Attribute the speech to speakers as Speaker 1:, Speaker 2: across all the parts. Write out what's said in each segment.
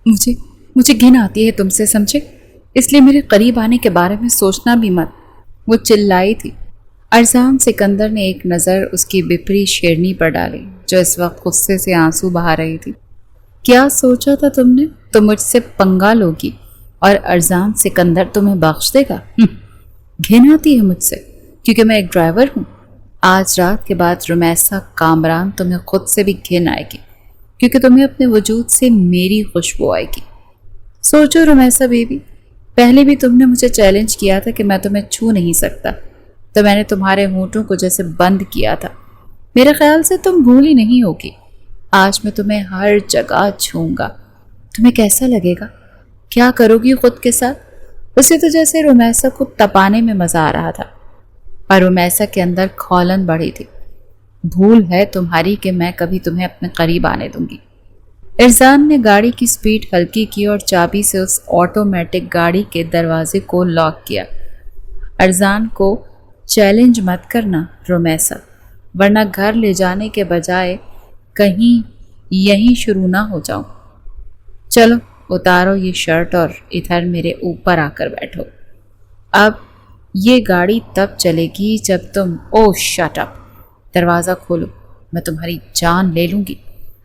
Speaker 1: مجھے مجھے گھن آتی ہے تم سے، سمجھے؟ اس لیے میرے قریب آنے کے بارے میں سوچنا بھی مت، وہ چلائی تھی۔ ارزان سکندر نے ایک نظر اس کی بپری شیرنی پر ڈالی جو اس وقت غصے سے آنسو بہا رہی تھی۔ کیا سوچا تھا تم نے؟ تم مجھ سے پنگا لوگی اور ارزان سکندر تمہیں بخش دے گا؟ گھن آتی ہے مجھ سے کیونکہ میں ایک ڈرائیور ہوں۔ آج رات کے بعد رمیسا کامران تمہیں خود سے بھی گھن آئے گی کیونکہ تمہیں اپنے وجود سے میری خوشبو آئے گی۔ سوچو رمیسا بیبی، پہلے بھی تم نے مجھے چیلنج کیا تھا کہ میں تمہیں چھو نہیں سکتا، تو میں نے تمہارے ہونٹوں کو جیسے بند کیا تھا۔ میرے خیال سے تم بھولی نہیں ہوگی۔ آج میں تمہیں ہر جگہ چھوں گا۔ تمہیں کیسا لگے گا؟ کیا کرو گی خود کے ساتھ؟ اسے تو جیسے رمیسا کو تپانے میں مزہ آ رہا تھا اور رمیسا کے اندر کھولن بڑھی تھی۔ بھول ہے تمہاری کہ میں کبھی تمہیں اپنے قریب آنے دوں گی۔ ارزان نے گاڑی کی سپیڈ ہلکی کی اور چابی سے اس آٹومیٹک گاڑی کے دروازے کو لاک کیا۔ ارزان کو چیلنج مت کرنا رمیسا، ورنہ گھر لے جانے کے بجائے کہیں یہیں شروع نہ ہو جاؤں۔ چلو اتارو یہ شرٹ اور ادھر میرے اوپر آ کر بیٹھو۔ اب یہ گاڑی تب چلے گی جب تم شٹ اپ، دروازہ کھولو، میں تمہاری جان لے لوں گی۔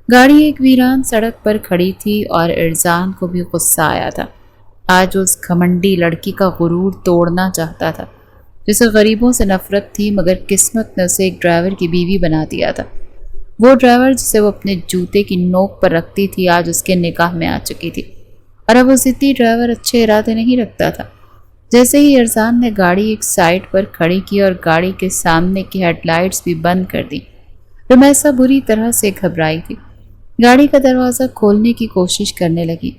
Speaker 1: گاڑی ایک ویران سڑک پر کھڑی تھی اور ارزان کو بھی غصہ آیا تھا۔ آج اس گھمنڈی لڑکی کا غرور توڑنا چاہتا تھا جسے غریبوں سے نفرت تھی، مگر قسمت نے اسے ایک ڈرائیور کی بیوی بنا دیا تھا۔ وہ ڈرائیور جسے وہ اپنے جوتے کی نوک پر رکھتی تھی آج اس کے نکاح میں آ چکی تھی، اور اب وہ ضدی ڈرائیور اچھے ارادے نہیں رکھتا تھا۔ جیسے ہی ارزان نے گاڑی ایک سائڈ پر کھڑی کی اور گاڑی کے سامنے کی ہیڈ لائٹس بھی بند کر دی، رمیسا بری طرح سے گھبرائی تھی۔ گاڑی کا دروازہ کھولنے کی کوشش کرنے لگی۔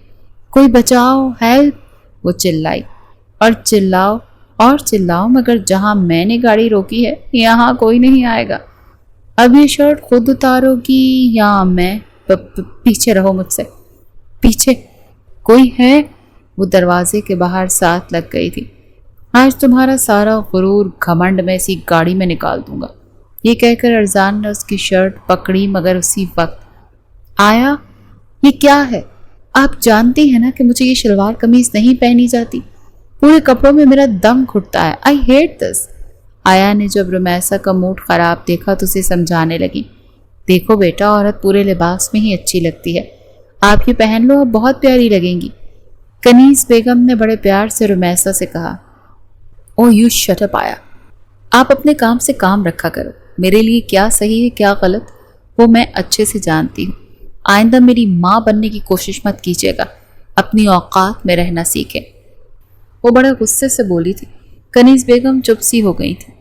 Speaker 1: کوئی بچاؤ، ہیلپ، وہ چلائی، اور چلاؤ اور چلاؤ، مگر جہاں میں نے گاڑی روکی ہے یہاں کوئی نہیں آئے گا۔ اب یہ شرٹ خود اتارو گی یا میں؟ پیچھے رہو مجھ سے، پیچھے کوئی ہے؟ وہ دروازے کے باہر ساتھ لگ گئی تھی۔ آج تمہارا سارا غرور گھمنڈ میں اسی گاڑی میں نکال دوں گا، یہ کہہ کر ارزان نے اس کی شرٹ پکڑی، مگر اسی وقت آیا۔ یہ کیا ہے؟ آپ جانتی ہیں نا کہ مجھے یہ شلوار قمیض نہیں پہنی جاتی، پورے کپڑوں میں میرا دم گھٹتا ہے۔ آئی ہیٹ دس۔ آیا نے جب رمیسا کا موڈ خراب دیکھا تو اسے سمجھانے لگی، دیکھو بیٹا، عورت پورے لباس میں ہی اچھی لگتی ہے، آپ یہ پہن لو، اب بہت پیاری لگیں گی۔ کنیز بیگم نے بڑے پیار سے رمیسا سے کہا، یو شٹ اپ آیا، آپ اپنے کام سے کام رکھا کرو، میرے لیے کیا صحیح ہے کیا غلط وہ میں اچھے سے جانتی ہوں۔ آئندہ میری ماں بننے کی کوشش مت کیجیے گا، اپنی اوقات میں رہنا سیکھیں۔ وہ بڑے غصے سے بولی تھی۔ کنیز بیگم چپ سی ہو گئی تھی۔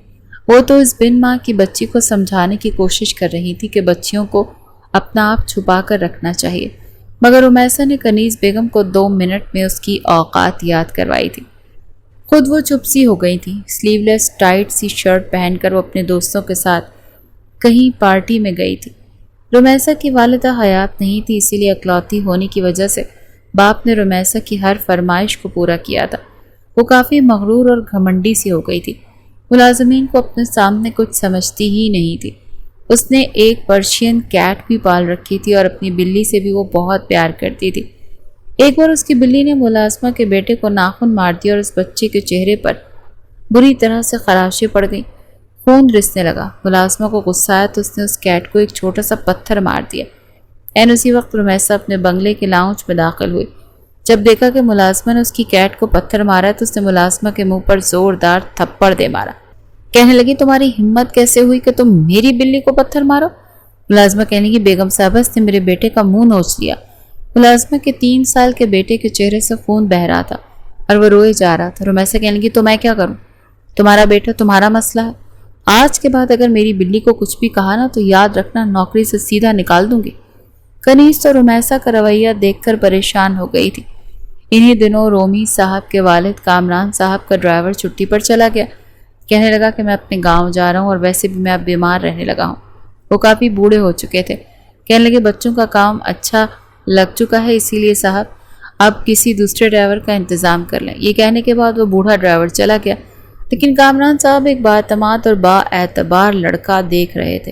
Speaker 1: وہ تو اس بن ماں کی بچی کو سمجھانے کی کوشش کر رہی تھی کہ بچیوں کو اپنا آپ چھپا کر رکھنا چاہیے، مگر رمیسا نے کنیز بیگم کو 2 منٹ میں اس کی اوقات یاد کروائی تھی۔ خود وہ چپ سی ہو گئی تھی۔ سلیو لیس ٹائٹ سی شرٹ پہن کر وہ اپنے دوستوں کے ساتھ کہیں پارٹی میں گئی تھی۔ رمیسا کی والدہ حیات نہیں تھی، اسی لیے اکلوتی ہونے کی وجہ سے باپ نے رمیسا کی ہر فرمائش کو پورا کیا تھا۔ وہ کافی مغرور اور گھمنڈی سی ہو گئی تھی، ملازمین کو اپنے سامنے کچھ سمجھتی ہی نہیں تھی۔ اس نے ایک پرشین کیٹ بھی پال رکھی تھی اور اپنی بلی سے بھی وہ بہت پیار کرتی تھی۔ ایک بار اس کی بلی نے ملازمہ کے بیٹے کو ناخن مار دیا اور اس بچے کے چہرے پر بری طرح سے خراشیں پڑ گئیں، خون رسنے لگا۔ ملازمہ کو غصہ آیا تو اس نے اس کیٹ کو ایک چھوٹا سا پتھر مار دیا۔ اسی وقت رمیسا اپنے بنگلے کے لاؤنج میں داخل ہوئی۔ جب دیکھا کہ ملازمہ نے اس کی کیٹ کو پتھر مارا تو اس نے ملازمہ کے منہ پر زوردار تھپڑ دے مارا۔ کہنے لگی، تمہاری ہمت کیسے ہوئی کہ تم میری بلی کو پتھر مارو؟ ملازمہ کہنے لگی، بیگم صاحبہ اس نے میرے بیٹے کا منہ نوچ لیا۔ ملازمہ کے 3 سال کے بیٹے کے چہرے سے خون بہہ رہا تھا اور وہ روئے جا رہا تھا۔ رمیسا کہنے لگی، تو میں کیا کروں؟ تمہارا بیٹا تمہارا مسئلہ ہے، آج کے بعد اگر میری بلی کو کچھ بھی کہا نا تو یاد رکھنا نوکری سے سیدھا نکال دوں گی۔ کنیز تو رمیسا کا رویہ دیکھ کر پریشان ہو گئی تھی۔ انہی دنوں رومی صاحب کے والد کامران صاحب کا ڈرائیور چھٹی پر چلا گیا۔ کہنے لگا کہ میں اپنے گاؤں جا رہا ہوں اور ویسے بھی میں اب بیمار رہنے لگا ہوں۔ وہ کافی بوڑھے ہو چکے تھے۔ کہنے لگے، بچوں کا کام اچھا لگ چکا ہے، اسی لیے صاحب اب کسی دوسرے ڈرائیور کا انتظام کر لیں۔ یہ کہنے کے بعد وہ بوڑھا ڈرائیور چلا گیا، لیکن کامران صاحب ایک بااعتماد اور با اعتبار لڑکا دیکھ رہے تھے۔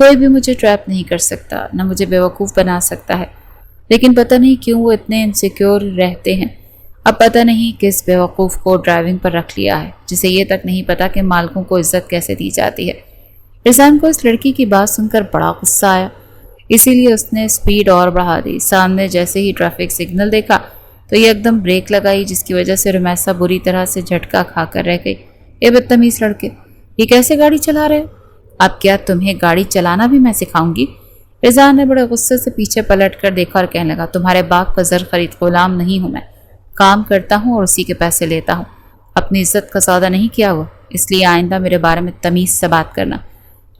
Speaker 1: کوئی بھی مجھے ٹریپ نہیں کر سکتا، نہ مجھے بیوقوف بنا سکتا ہے، لیکن پتہ نہیں کیوں وہ اتنے انسیکیور رہتے ہیں۔ اب پتہ نہیں کس بیوقوف کو ڈرائیونگ پر رکھ لیا ہے، جسے یہ تک نہیں پتا کہ مالکوں کو عزت کیسے دی جاتی ہے۔ رضوان کو اس لڑکی کی بات سن کر بڑا غصہ آیا، اسی لیے اس نے سپیڈ اور بڑھا دی۔ سامنے جیسے ہی ٹریفک سگنل دیکھا تو یہ ایک دم بریک لگائی، جس کی وجہ سے رمیسا بری طرح سے جھٹکا کھا کر رہ گئی۔ اے بدتمیز لڑکے، یہ کیسے گاڑی چلا رہے ہو؟ اب کیا تمہیں گاڑی چلانا بھی میں سکھاؤں گی؟ رضوان نے بڑے غصے سے پیچھے پلٹ کر دیکھا اور کہنے لگا، تمہارے باپ کا زر خرید غلام نہیں ہوں میں، کام کرتا ہوں اور اسی کے پیسے لیتا ہوں۔ اپنی عزت کا سودا نہیں کیا ہوا، اس لیے آئندہ میرے بارے میں تمیز سے بات کرنا۔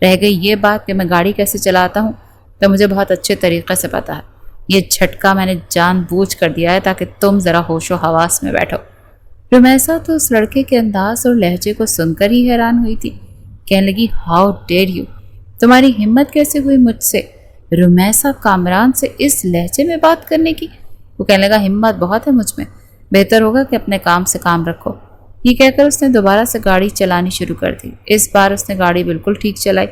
Speaker 1: رہ گئی یہ بات کہ میں گاڑی کیسے چلاتا ہوں تو مجھے بہت اچھے طریقے سے پتا ہے۔ یہ جھٹکا میں نے جان بوجھ کر دیا ہے تاکہ تم ذرا ہوش و حواس میں بیٹھو۔ رمیسا تو اس لڑکے کے انداز اور لہجے کو سن کر ہی حیران ہوئی تھی۔ کہنے لگی، ہاؤ ڈیئر یو، تمہاری ہمت کیسے ہوئی مجھ سے رمیسا کامران سے اس لہجے میں بات کرنے کی؟ وہ کہنے لگا، ہمت بہت ہے مجھ میں، بہتر ہوگا کہ اپنے کام سے کام رکھو۔ یہ کہہ کر اس نے دوبارہ سے گاڑی چلانی شروع کر دی۔ اس بار اس نے گاڑی بالکل ٹھیک چلائی۔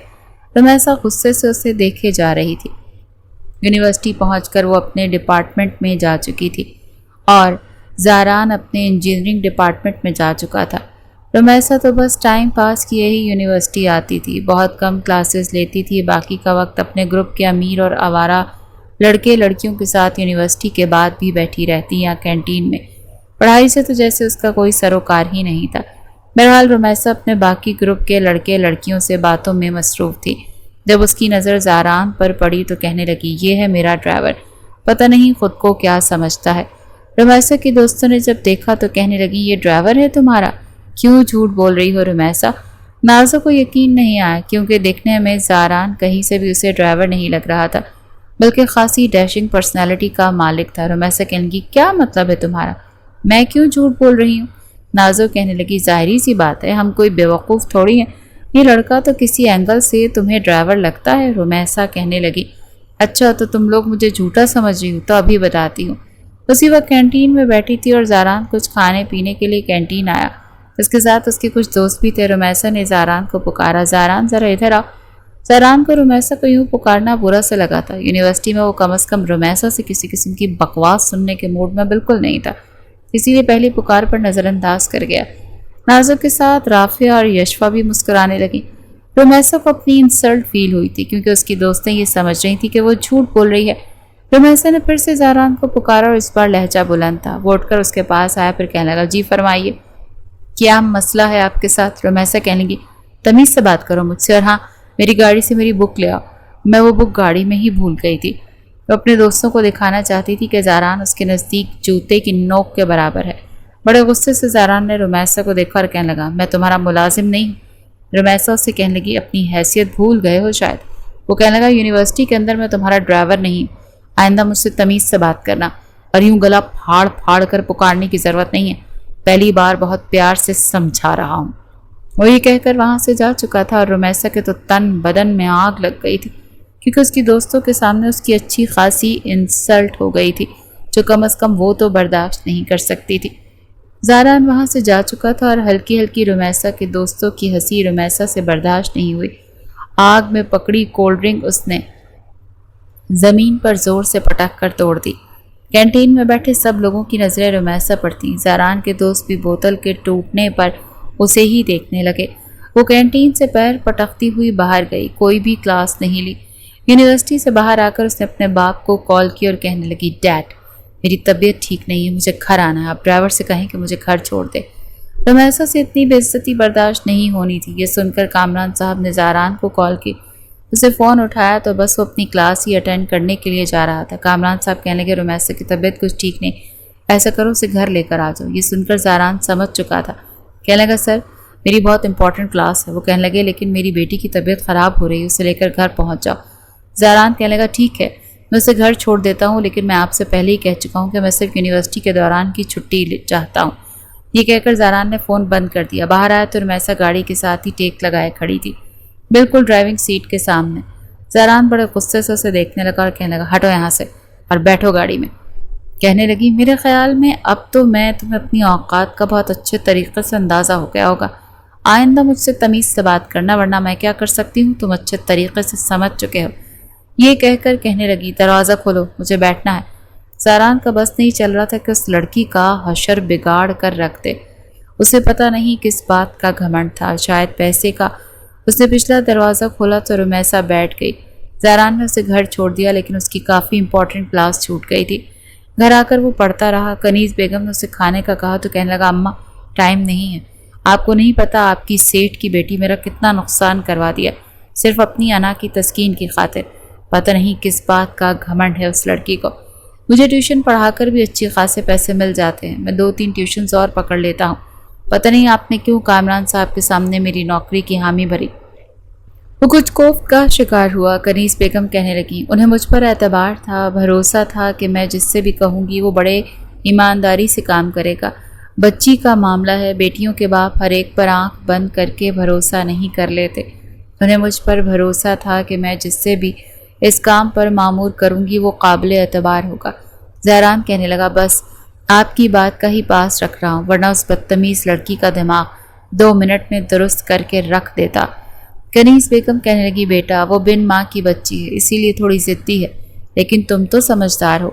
Speaker 1: رمیسا غصے سے اسے دیکھے جا رہی تھی۔ یونیورسٹی پہنچ کر وہ اپنے ڈپارٹمنٹ میں جا چکی تھی اور زاران اپنے انجینئرنگ ڈپارٹمنٹ میں جا چکا تھا۔ رمیسا تو بس ٹائم پاس کیے ہی یونیورسٹی آتی تھی، بہت کم کلاسز لیتی تھی، باقی کا وقت اپنے گروپ کے امیر اور آوارہ لڑکے لڑکیوں کے ساتھ یونیورسٹی کے بعد بھی بیٹھی رہتی یا کینٹین میں۔ پڑھائی سے تو جیسے اس کا کوئی سروکار ہی نہیں تھا۔ بہرحال رمیسا اپنے باقی گروپ کے لڑکے لڑکیوں سے باتوں میں مصروف تھی۔ جب اس کی نظر زاران پر پڑی تو کہنے لگی، یہ ہے میرا ڈرائیور، پتہ نہیں خود کو کیا سمجھتا ہے۔ رمیسا کی دوستوں نے جب دیکھا تو کہنے لگی، یہ ڈرائیور ہے تمہارا؟ کیوں جھوٹ بول رہی ہو رمیسا؟ نازو کو یقین نہیں آیا، کیونکہ دیکھنے میں زاران کہیں سے بھی اسے ڈرائیور نہیں لگ رہا تھا، بلکہ خاصی ڈیشنگ پرسنالٹی کا مالک تھا۔ رمیسا کہنے لگی، کیا مطلب ہے تمہارا؟ میں کیوں جھوٹ بول رہی ہوں؟ نازو کہنے لگی، ظاہری سی بات ہے، ہم کوئی بیوقوف تھوڑی ہیں، یہ لڑکا تو کسی اینگل سے تمہیں ڈرائیور لگتا ہے۔ رمیسا کہنے لگی، اچھا تو تم لوگ مجھے جھوٹا سمجھ رہی ہو، تو ابھی بتاتی ہوں۔ اسی وقت کینٹین میں بیٹھی تھی اور زاران کچھ کھانے پینے کے لیے کینٹین آیا، اس کے ساتھ اس کے کچھ دوست بھی تھے۔ رمیسا نے زاران کو پکارا، زاران ذرا ادھر آؤ۔ زاران کو رمیسا کو یوں پکارنا برا سے لگا تھا۔ یونیورسٹی میں وہ کم از کم رمیسا سے کسی قسم کی بکواس سننے کے موڈ میں بالکل نہیں تھا، اسی لیے پہلی پکار پر نظر انداز کر گیا۔ نازو کے ساتھ رافیہ اور یشفا بھی مسکرانے لگی۔ رمیسا کو اپنی انسلٹ فیل ہوئی تھی، کیونکہ اس کی دوستیں یہ سمجھ رہی تھی کہ وہ جھوٹ بول رہی ہے۔ رمیسا نے پھر سے زاران کو پکارا اور اس بار لہجہ بلند تھا۔ وہ اٹھ کر اس کے پاس آیا، پھر کہنے لگا، جی فرمائیے، کیا مسئلہ ہے آپ کے ساتھ؟ رمیسا کہنے لگی، تمیز سے بات کرو مجھ سے، اور ہاں، میری گاڑی سے میری بک لے آؤ، میں وہ بک گاڑی میں ہی بھول گئی تھی۔ وہ اپنے دوستوں کو دکھانا چاہتی تھی کہ زاران اس کے نزدیک جوتے کی نوک کے برابر ہے۔ بڑے غصے سے زاران نے رمیسا کو دیکھا اور کہنے لگا، میں تمہارا ملازم نہیں ہوں۔ رمیسا اس سے کہنے لگی، اپنی حیثیت بھول گئے ہو شاید۔ وہ کہنے لگا، یونیورسٹی کے اندر میں تمہارا ڈرائیور نہیں ہوں، آئندہ مجھ سے تمیز سے بات کرنا، اور یوں گلا پھاڑ پھاڑ کر پکارنے کی ضرورت نہیں ہے، پہلی بار بہت پیار سے سمجھا رہا ہوں۔ وہ یہ کہہ کر وہاں سے جا چکا تھا، اور رمیسا کے تو تن بدن میں آگ لگ گئی تھی، کیونکہ اس کی دوستوں کے سامنے اس کی اچھی خاصی انسلٹ ہو گئی تھی، جو کم از کم وہ تو برداشت نہیں کر سکتی تھی۔ زاران وہاں سے جا چکا تھا اور ہلکی ہلکی رمیسا کے دوستوں کی ہنسی رمیسا سے برداشت نہیں ہوئی۔ آگ میں پکڑی کولڈ ڈرنک اس نے زمین پر زور سے پٹک کر توڑ دی۔ کینٹین میں بیٹھے سب لوگوں کی نظریں رمیسا پر تھیں۔ زاران کے دوست بھی بوتل کے ٹوٹنے پر اسے ہی دیکھنے لگے۔ وہ کینٹین سے پیر پٹکتی ہوئی باہر گئی، کوئی بھی کلاس نہیں لی۔ یونیورسٹی سے باہر آ کر اس نے اپنے باپ کو کال کی اور کہنے لگی، ڈیڈ، میری طبیعت ٹھیک نہیں ہے، مجھے گھر آنا ہے، آپ ڈرائیور سے کہیں کہ مجھے گھر چھوڑ دے۔ رمیسا سے اتنی بے عزتی برداشت نہیں ہونی تھی۔ یہ سن کر کامران صاحب نے زاران کو کال کی، اسے فون اٹھایا تو بس وہ اپنی کلاس ہی اٹینڈ کرنے کے لیے جا رہا تھا۔ کامران صاحب کہنے لگے، رمیسا کی طبیعت کچھ ٹھیک نہیں، ایسا کرو اسے گھر لے کر آ جاؤ۔ یہ سن کر زاران سمجھ چکا تھا، کہنے لگا، سر میری بہت امپورٹنٹ کلاس ہے۔ وہ کہنے لگے، لیکن میری بیٹی کی طبیعت خراب ہو رہی ہے، اسے لے کر گھر پہنچ جاؤ۔ زاران کہنے لگا، ٹھیک ہے، میں اسے گھر چھوڑ دیتا ہوں، لیکن میں آپ سے پہلے ہی کہہ چکا ہوں کہ میں صرف یونیورسٹی کے دوران کی چھٹی چاہتا ہوں۔ یہ کہہ کر زاران نے فون بند کر دیا۔ باہر آیا تو رمیسا گاڑی کے ساتھ ہی ٹیک لگائے کھڑی تھی، بالکل ڈرائیونگ سیٹ کے سامنے۔ زاران بڑے غصے سے اسے دیکھنے لگا اور کہنے لگا، ہٹو یہاں سے اور بیٹھو گاڑی میں۔ کہنے لگی، میرے خیال میں اب تو میں تمہیں اپنی اوقات کا بہت اچھے طریقے سے اندازہ ہو گیا ہوگا، آئندہ مجھ سے تمیز سے بات کرنا، ورنہ میں کیا کر سکتی ہوں تم اچھے طریقے سے سمجھ چکے ہو۔ یہ کہہ کر کہنے لگی، دروازہ کھولو، مجھے بیٹھنا ہے۔ زاران کا بس نہیں چل رہا تھا کہ اس لڑکی کا حشر بگاڑ کر رکھ دے۔ اسے پتہ نہیں کس بات کا گھمنڈ تھا، شاید پیسے کا۔ اس نے پچھلا دروازہ کھولا تو رمیسا بیٹھ گئی۔ زاران نے اسے گھر چھوڑ دیا، لیکن اس کی کافی امپورٹنٹ کلاس چھوٹ گئی تھی۔ گھر آ کر وہ پڑھتا رہا۔ کنیز بیگم نے اسے کھانے کا کہا تو کہنے لگا، اماں ٹائم نہیں ہے، آپ کو نہیں پتا آپ کی سیٹھ کی بیٹی میرا کتنا نقصان کروا دیا، صرف اپنی انا کی تسکین کی خاطر۔ پتہ نہیں کس بات کا گھمنڈ ہے اس لڑکی کو۔ مجھے ٹیوشن پڑھا کر بھی اچھی خاصے پیسے مل جاتے ہیں، میں 2-3 ٹیوشنز اور پکڑ لیتا ہوں۔ پتہ نہیں آپ نے کیوں کامران صاحب کے سامنے میری نوکری کی حامی بھری۔ وہ کچھ کوفت کا شکار ہوا۔ کنیز بیگم کہنے لگی، انہیں مجھ پر اعتبار تھا، بھروسہ تھا کہ میں جس سے بھی کہوں گی وہ بڑے ایمانداری سے کام کرے گا۔ بچی کا معاملہ ہے، بیٹیوں کے باپ ہر ایک پر آنکھ بند کر کے بھروسہ نہیں کر لیتے۔ انہیں مجھ پر بھروسہ تھا کہ میں جس سے بھی اس کام پر معمور کروں گی وہ قابل اعتبار ہوگا۔ زہران کہنے لگا، بس آپ کی بات کا ہی پاس رکھ رہا ہوں، ورنہ اس بدتمیز لڑکی کا دماغ 2 منٹ میں درست کر کے رکھ دیتا۔ کنیز بیگم کہنے لگی، بیٹا وہ بن ماں کی بچی ہے، اسی لیے تھوڑی ضدی ہے، لیکن تم تو سمجھدار ہو۔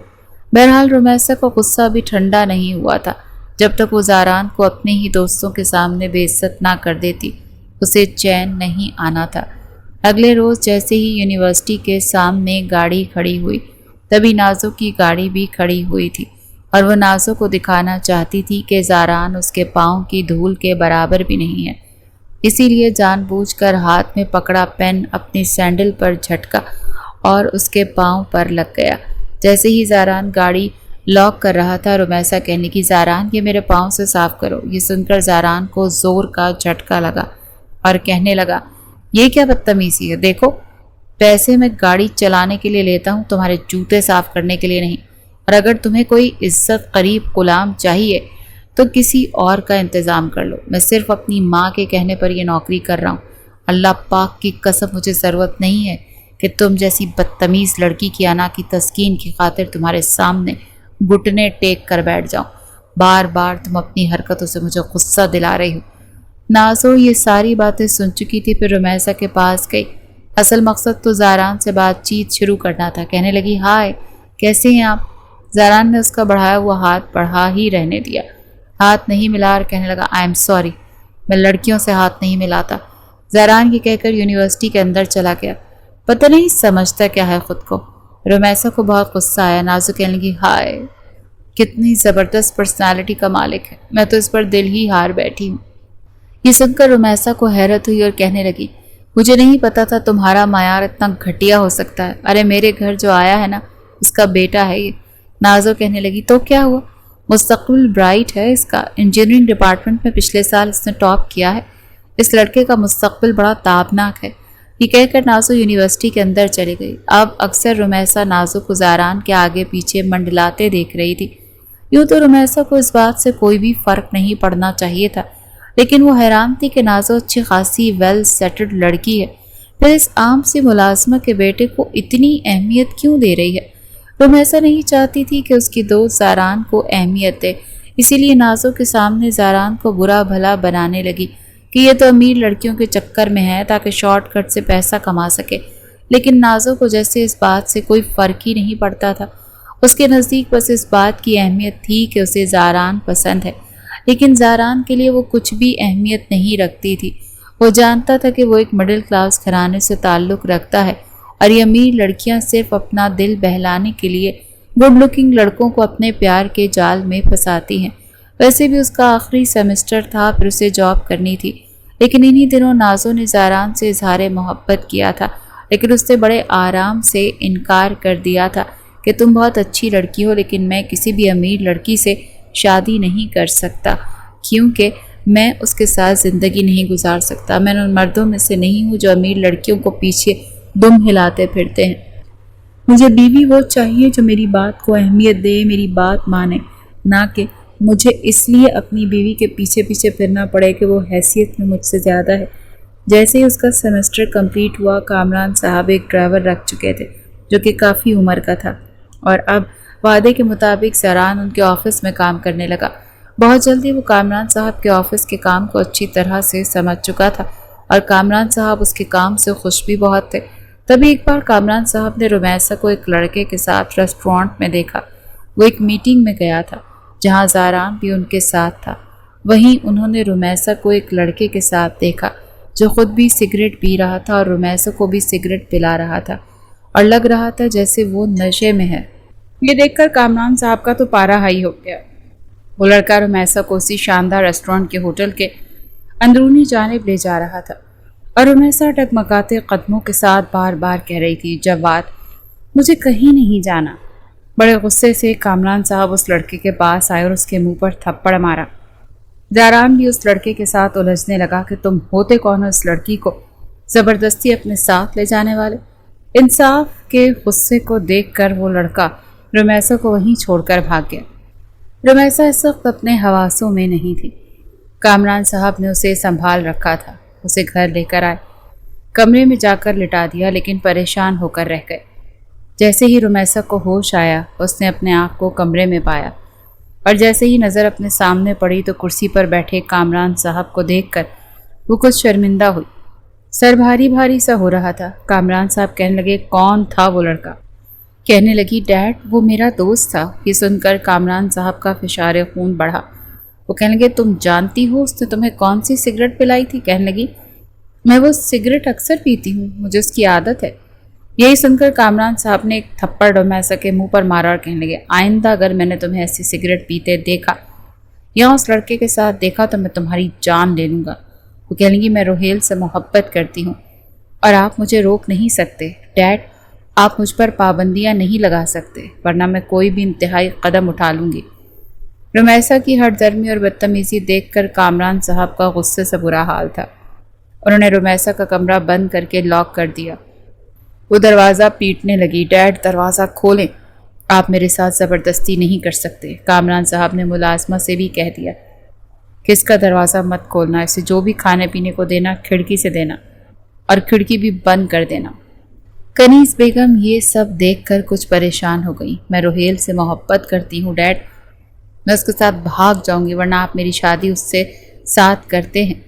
Speaker 1: بہرحال رمیسا کو غصہ بھی ٹھنڈا نہیں ہوا تھا۔ جب تک وہ زاران کو اپنے ہی دوستوں کے سامنے بے عزت نہ کر دیتی اسے چین نہیں آنا تھا۔ اگلے روز جیسے ہی یونیورسٹی کے سامنے گاڑی کھڑی ہوئی، تبھی نازو کی گاڑی بھی کھڑی ہوئی تھی، اور وہ نازو کو دکھانا چاہتی تھی کہ زاران اس کے پاؤں کی دھول کے برابر بھی نہیں ہے۔ اسی لیے جان بوجھ کر ہاتھ میں پکڑا پین اپنی سینڈل پر جھٹکا اور اس کے پاؤں پر لگ گیا۔ جیسے ہی زاران گاڑی لاک کر رہا تھا، رمیسا کہنے کی، زاران یہ میرے پاؤں سے صاف کرو۔ یہ سن کر زاران کو زور کا جھٹکا لگا اور کہنے لگا، یہ کیا بدتمیزی ہے، دیکھو پیسے میں گاڑی چلانے کے لیے لیتا ہوں، تمہارے جوتے صاف کرنے کے لیے نہیں، اور اگر تمہیں کوئی عزت قریب غلام چاہیے تو کسی اور کا انتظام کر لو۔ میں صرف اپنی ماں کے کہنے پر یہ نوکری کر رہا ہوں۔ اللہ پاک کی قسم مجھے ضرورت نہیں ہے کہ تم جیسی بدتمیز لڑکی کی انا کی تسکین کی خاطر تمہارے سامنے گھٹنے ٹیک کر بیٹھ جاؤں۔ بار بار تم اپنی حرکتوں سے مجھے غصہ دلا رہی ہو۔ نازو یہ ساری باتیں سن چکی تھی، پھر رمیسا کے پاس گئی۔ اصل مقصد تو زاران سے بات چیت شروع کرنا تھا۔ کہنے لگی، ہائے کیسے ہیں آپ؟ زاران نے اس کا بڑھایا ہوا ہاتھ بڑھا ہی رہنے دیا، ہاتھ نہیں ملا اور کہنے لگا، آئی ایم سوری، میں لڑکیوں سے ہاتھ نہیں ملاتا۔ زاران یہ کہہ کر یونیورسٹی کے اندر چلا گیا۔ پتہ نہیں سمجھتا کیا ہے خود کو۔ رمیسا کو بہت غصہ آیا۔ نازو کہنے لگی، ہائے کتنی زبردست پرسنالٹی کا مالک ہے، میں تو اس پر دل ہی ہار بیٹھی ہوں۔ یہ سن کر رمیسا کو حیرت ہوئی اور کہنے لگی، مجھے نہیں پتا تھا تمہارا معیار اتنا گھٹیا ہو سکتا ہے۔ ارے میرے گھر جو آیا ہے نا، اس کا بیٹا ہے یہ۔ نازو کہنے لگی، تو کیا ہوا؟ مستقبل برائٹ ہے اس کا، انجینئرنگ ڈپارٹمنٹ میں پچھلے سال اس نے ٹاپ کیا ہے۔ اس لڑکے کا مستقبل بڑا تابناک ہے۔ یہ کہہ کر نازو یونیورسٹی کے اندر چلی گئی۔ اب اکثر رمیسا نازو کو زاران کے آگے پیچھے منڈلاتے دیکھ رہی تھی۔ یوں تو رمیسا کو اس بات سے کوئی بھی فرق نہیں پڑنا چاہیے تھا، لیکن وہ حیران تھی کہ نازو اچھی خاصی ویل سیٹلڈ لڑکی ہے، پھر اس عام سی ملازمہ کے بیٹے کو اتنی اہمیت کیوں دے رہی ہے؟ رمیسا نہیں چاہتی تھی کہ اس کی دوست زاران کو اہمیت دے، اسی لیے نازو کے سامنے زاران کو برا بھلا بنانے لگی کہ یہ تو امیر لڑکیوں کے چکر میں ہے تاکہ شارٹ کٹ سے پیسہ کما سکے۔ لیکن نازو کو جیسے اس بات سے کوئی فرق ہی نہیں پڑتا تھا۔ اس کے نزدیک بس اس بات کی اہمیت تھی کہ اسے زاران پسند ہے، لیکن زاران کے لیے وہ کچھ بھی اہمیت نہیں رکھتی تھی۔ وہ جانتا تھا کہ وہ ایک مڈل کلاس گھرانے سے تعلق رکھتا ہے، اور یہ امیر لڑکیاں صرف اپنا دل بہلانے کے لیے گڈ لکنگ لڑکوں کو اپنے پیار کے جال میں پھنساتی ہیں۔ ویسے بھی اس کا آخری سیمسٹر تھا، پھر اسے جاب کرنی تھی، لیکن انہی دنوں نازو نے زاران سے اظہار محبت کیا تھا، لیکن اس نے بڑے آرام سے انکار کر دیا تھا کہ تم بہت اچھی لڑکی ہو، لیکن میں کسی بھی امیر لڑکی سے شادی نہیں کر سکتا، کیونکہ میں اس کے ساتھ زندگی نہیں گزار سکتا۔ میں ان مردوں میں سے نہیں ہوں جو امیر لڑکیوں کو پیچھے دم ہلاتے پھرتے ہیں۔ مجھے بیوی وہ چاہیے جو میری بات کو اہمیت دے، میری بات مانے، نہ کہ مجھے اس لیے اپنی بیوی کے پیچھے پیچھے پھرنا پڑے کہ وہ حیثیت میں مجھ سے زیادہ ہے۔ جیسے ہی اس کا سیمسٹر کمپلیٹ ہوا، کامران صاحب ایک ڈرائیور رکھ چکے تھے جو کہ کافی عمر کا تھا، اور اب وعدے کے مطابق زاران ان کے آفس میں کام کرنے لگا۔ بہت جلدی وہ کامران صاحب کے آفس کے کام کو اچھی طرح سے سمجھ چکا تھا اور کامران صاحب اس کے کام سے خوش بھی بہت تھے۔ تبھی ایک بار کامران صاحب نے رمیسا کو ایک لڑکے کے ساتھ ریسٹورانٹ میں دیکھا۔ وہ ایک میٹنگ میں گیا تھا جہاں زاران بھی ان کے ساتھ تھا۔ وہیں انہوں نے رمیسا کو ایک لڑکے کے ساتھ دیکھا جو خود بھی سگریٹ پی رہا تھا اور رمیسا کو بھی سگریٹ پلا رہا تھا اور لگ رہا تھا جیسے وہ نشے میں ہے۔ یہ دیکھ کر کامران صاحب کا تو پارا ہائی ہو گیا۔ وہ لڑکا رمیسا کو اسی شاندار ریسٹورانٹ کے ہوٹل کے اندرونی جانب لے جا رہا تھا اور رمیسا ٹکمکاتے قدموں کے ساتھ بار بار کہہ رہی تھی، جواد مجھے کہیں نہیں جانا۔ بڑے غصے سے کامران صاحب اس لڑکے کے پاس آئے اور اس کے منہ پر تھپڑ مارا۔ زاران بھی اس لڑکے کے ساتھ الجھنے لگا کہ تم ہوتے کون ہو اس لڑکی کو زبردستی اپنے ساتھ لے جانے والے۔ انصاف کے غصے کو دیکھ کر وہ لڑکا رمیسا کو وہیں چھوڑ کر بھاگ گیا۔ رمیسا اس وقت اپنے حواسوں میں نہیں تھی۔ کامران صاحب نے اسے سنبھال رکھا تھا، اسے گھر لے کر آئے، کمرے میں جا کر لٹا دیا، لیکن پریشان ہو کر رہ گئے۔ جیسے ہی رمیسا کو ہوش آیا اس نے اپنے آپ کو کمرے میں پایا اور جیسے ہی نظر اپنے سامنے پڑی تو کرسی پر بیٹھے کامران صاحب کو دیکھ کر وہ کچھ شرمندہ ہوئی، سر بھاری بھاری سا ہو رہا تھا۔ کامران صاحب کہنے لگے، کون تھا وہ لڑکا؟ کہنے لگی، ڈیڈ وہ میرا دوست تھا۔ یہ سن کر کامران صاحب کا فشار خون بڑھا۔ وہ کہنے لگے، تم جانتی ہو اس نے تمہیں کون سی سگریٹ پلائی تھی؟ کہنے لگی، میں وہ سگریٹ اکثر پیتی ہوں، مجھے اس کی عادت ہے۔ یہی سن کر کامران صاحب نے ایک تھپڑ رمیسا کے منہ پر مارا اور کہنے لگے، آئندہ اگر میں نے تمہیں ایسی سگریٹ پیتے دیکھا یا اس لڑکے کے ساتھ دیکھا تو میں تمہاری جان لے لوں گا۔ وہ کہنے لگی، میں روہیل سے محبت کرتی ہوں اور آپ مجھے روک نہیں سکتے۔ ڈیڈ آپ مجھ پر پابندیاں نہیں لگا سکتے ورنہ میں کوئی بھی انتہائی قدم اٹھا لوں گی۔ رمیسا کی ہٹ درمی اور بدتمیزی دیکھ کر کامران صاحب کا غصے سے برا حال تھا۔ انہوں نے رمیسا کا کمرہ بند کر کے لاک کر دیا۔ وہ دروازہ پیٹنے لگی، ڈیڈ دروازہ کھولیں، آپ میرے ساتھ زبردستی نہیں کر سکتے۔ کامران صاحب نے ملازمہ سے بھی کہہ دیا کہ اس کا دروازہ مت کھولنا، اسے جو بھی کھانے پینے کو دینا کھڑکی سے دینا اور کھڑکی بھی بند کر دینا۔ کنیز بیگم یہ سب دیکھ کر کچھ پریشان ہو گئی۔ میں روہیل سے محبت کرتی ہوں ڈیڈ، میں اس کے ساتھ بھاگ جاؤں گی ورنہ آپ میری شادی اس سے ساتھ کرتے ہیں۔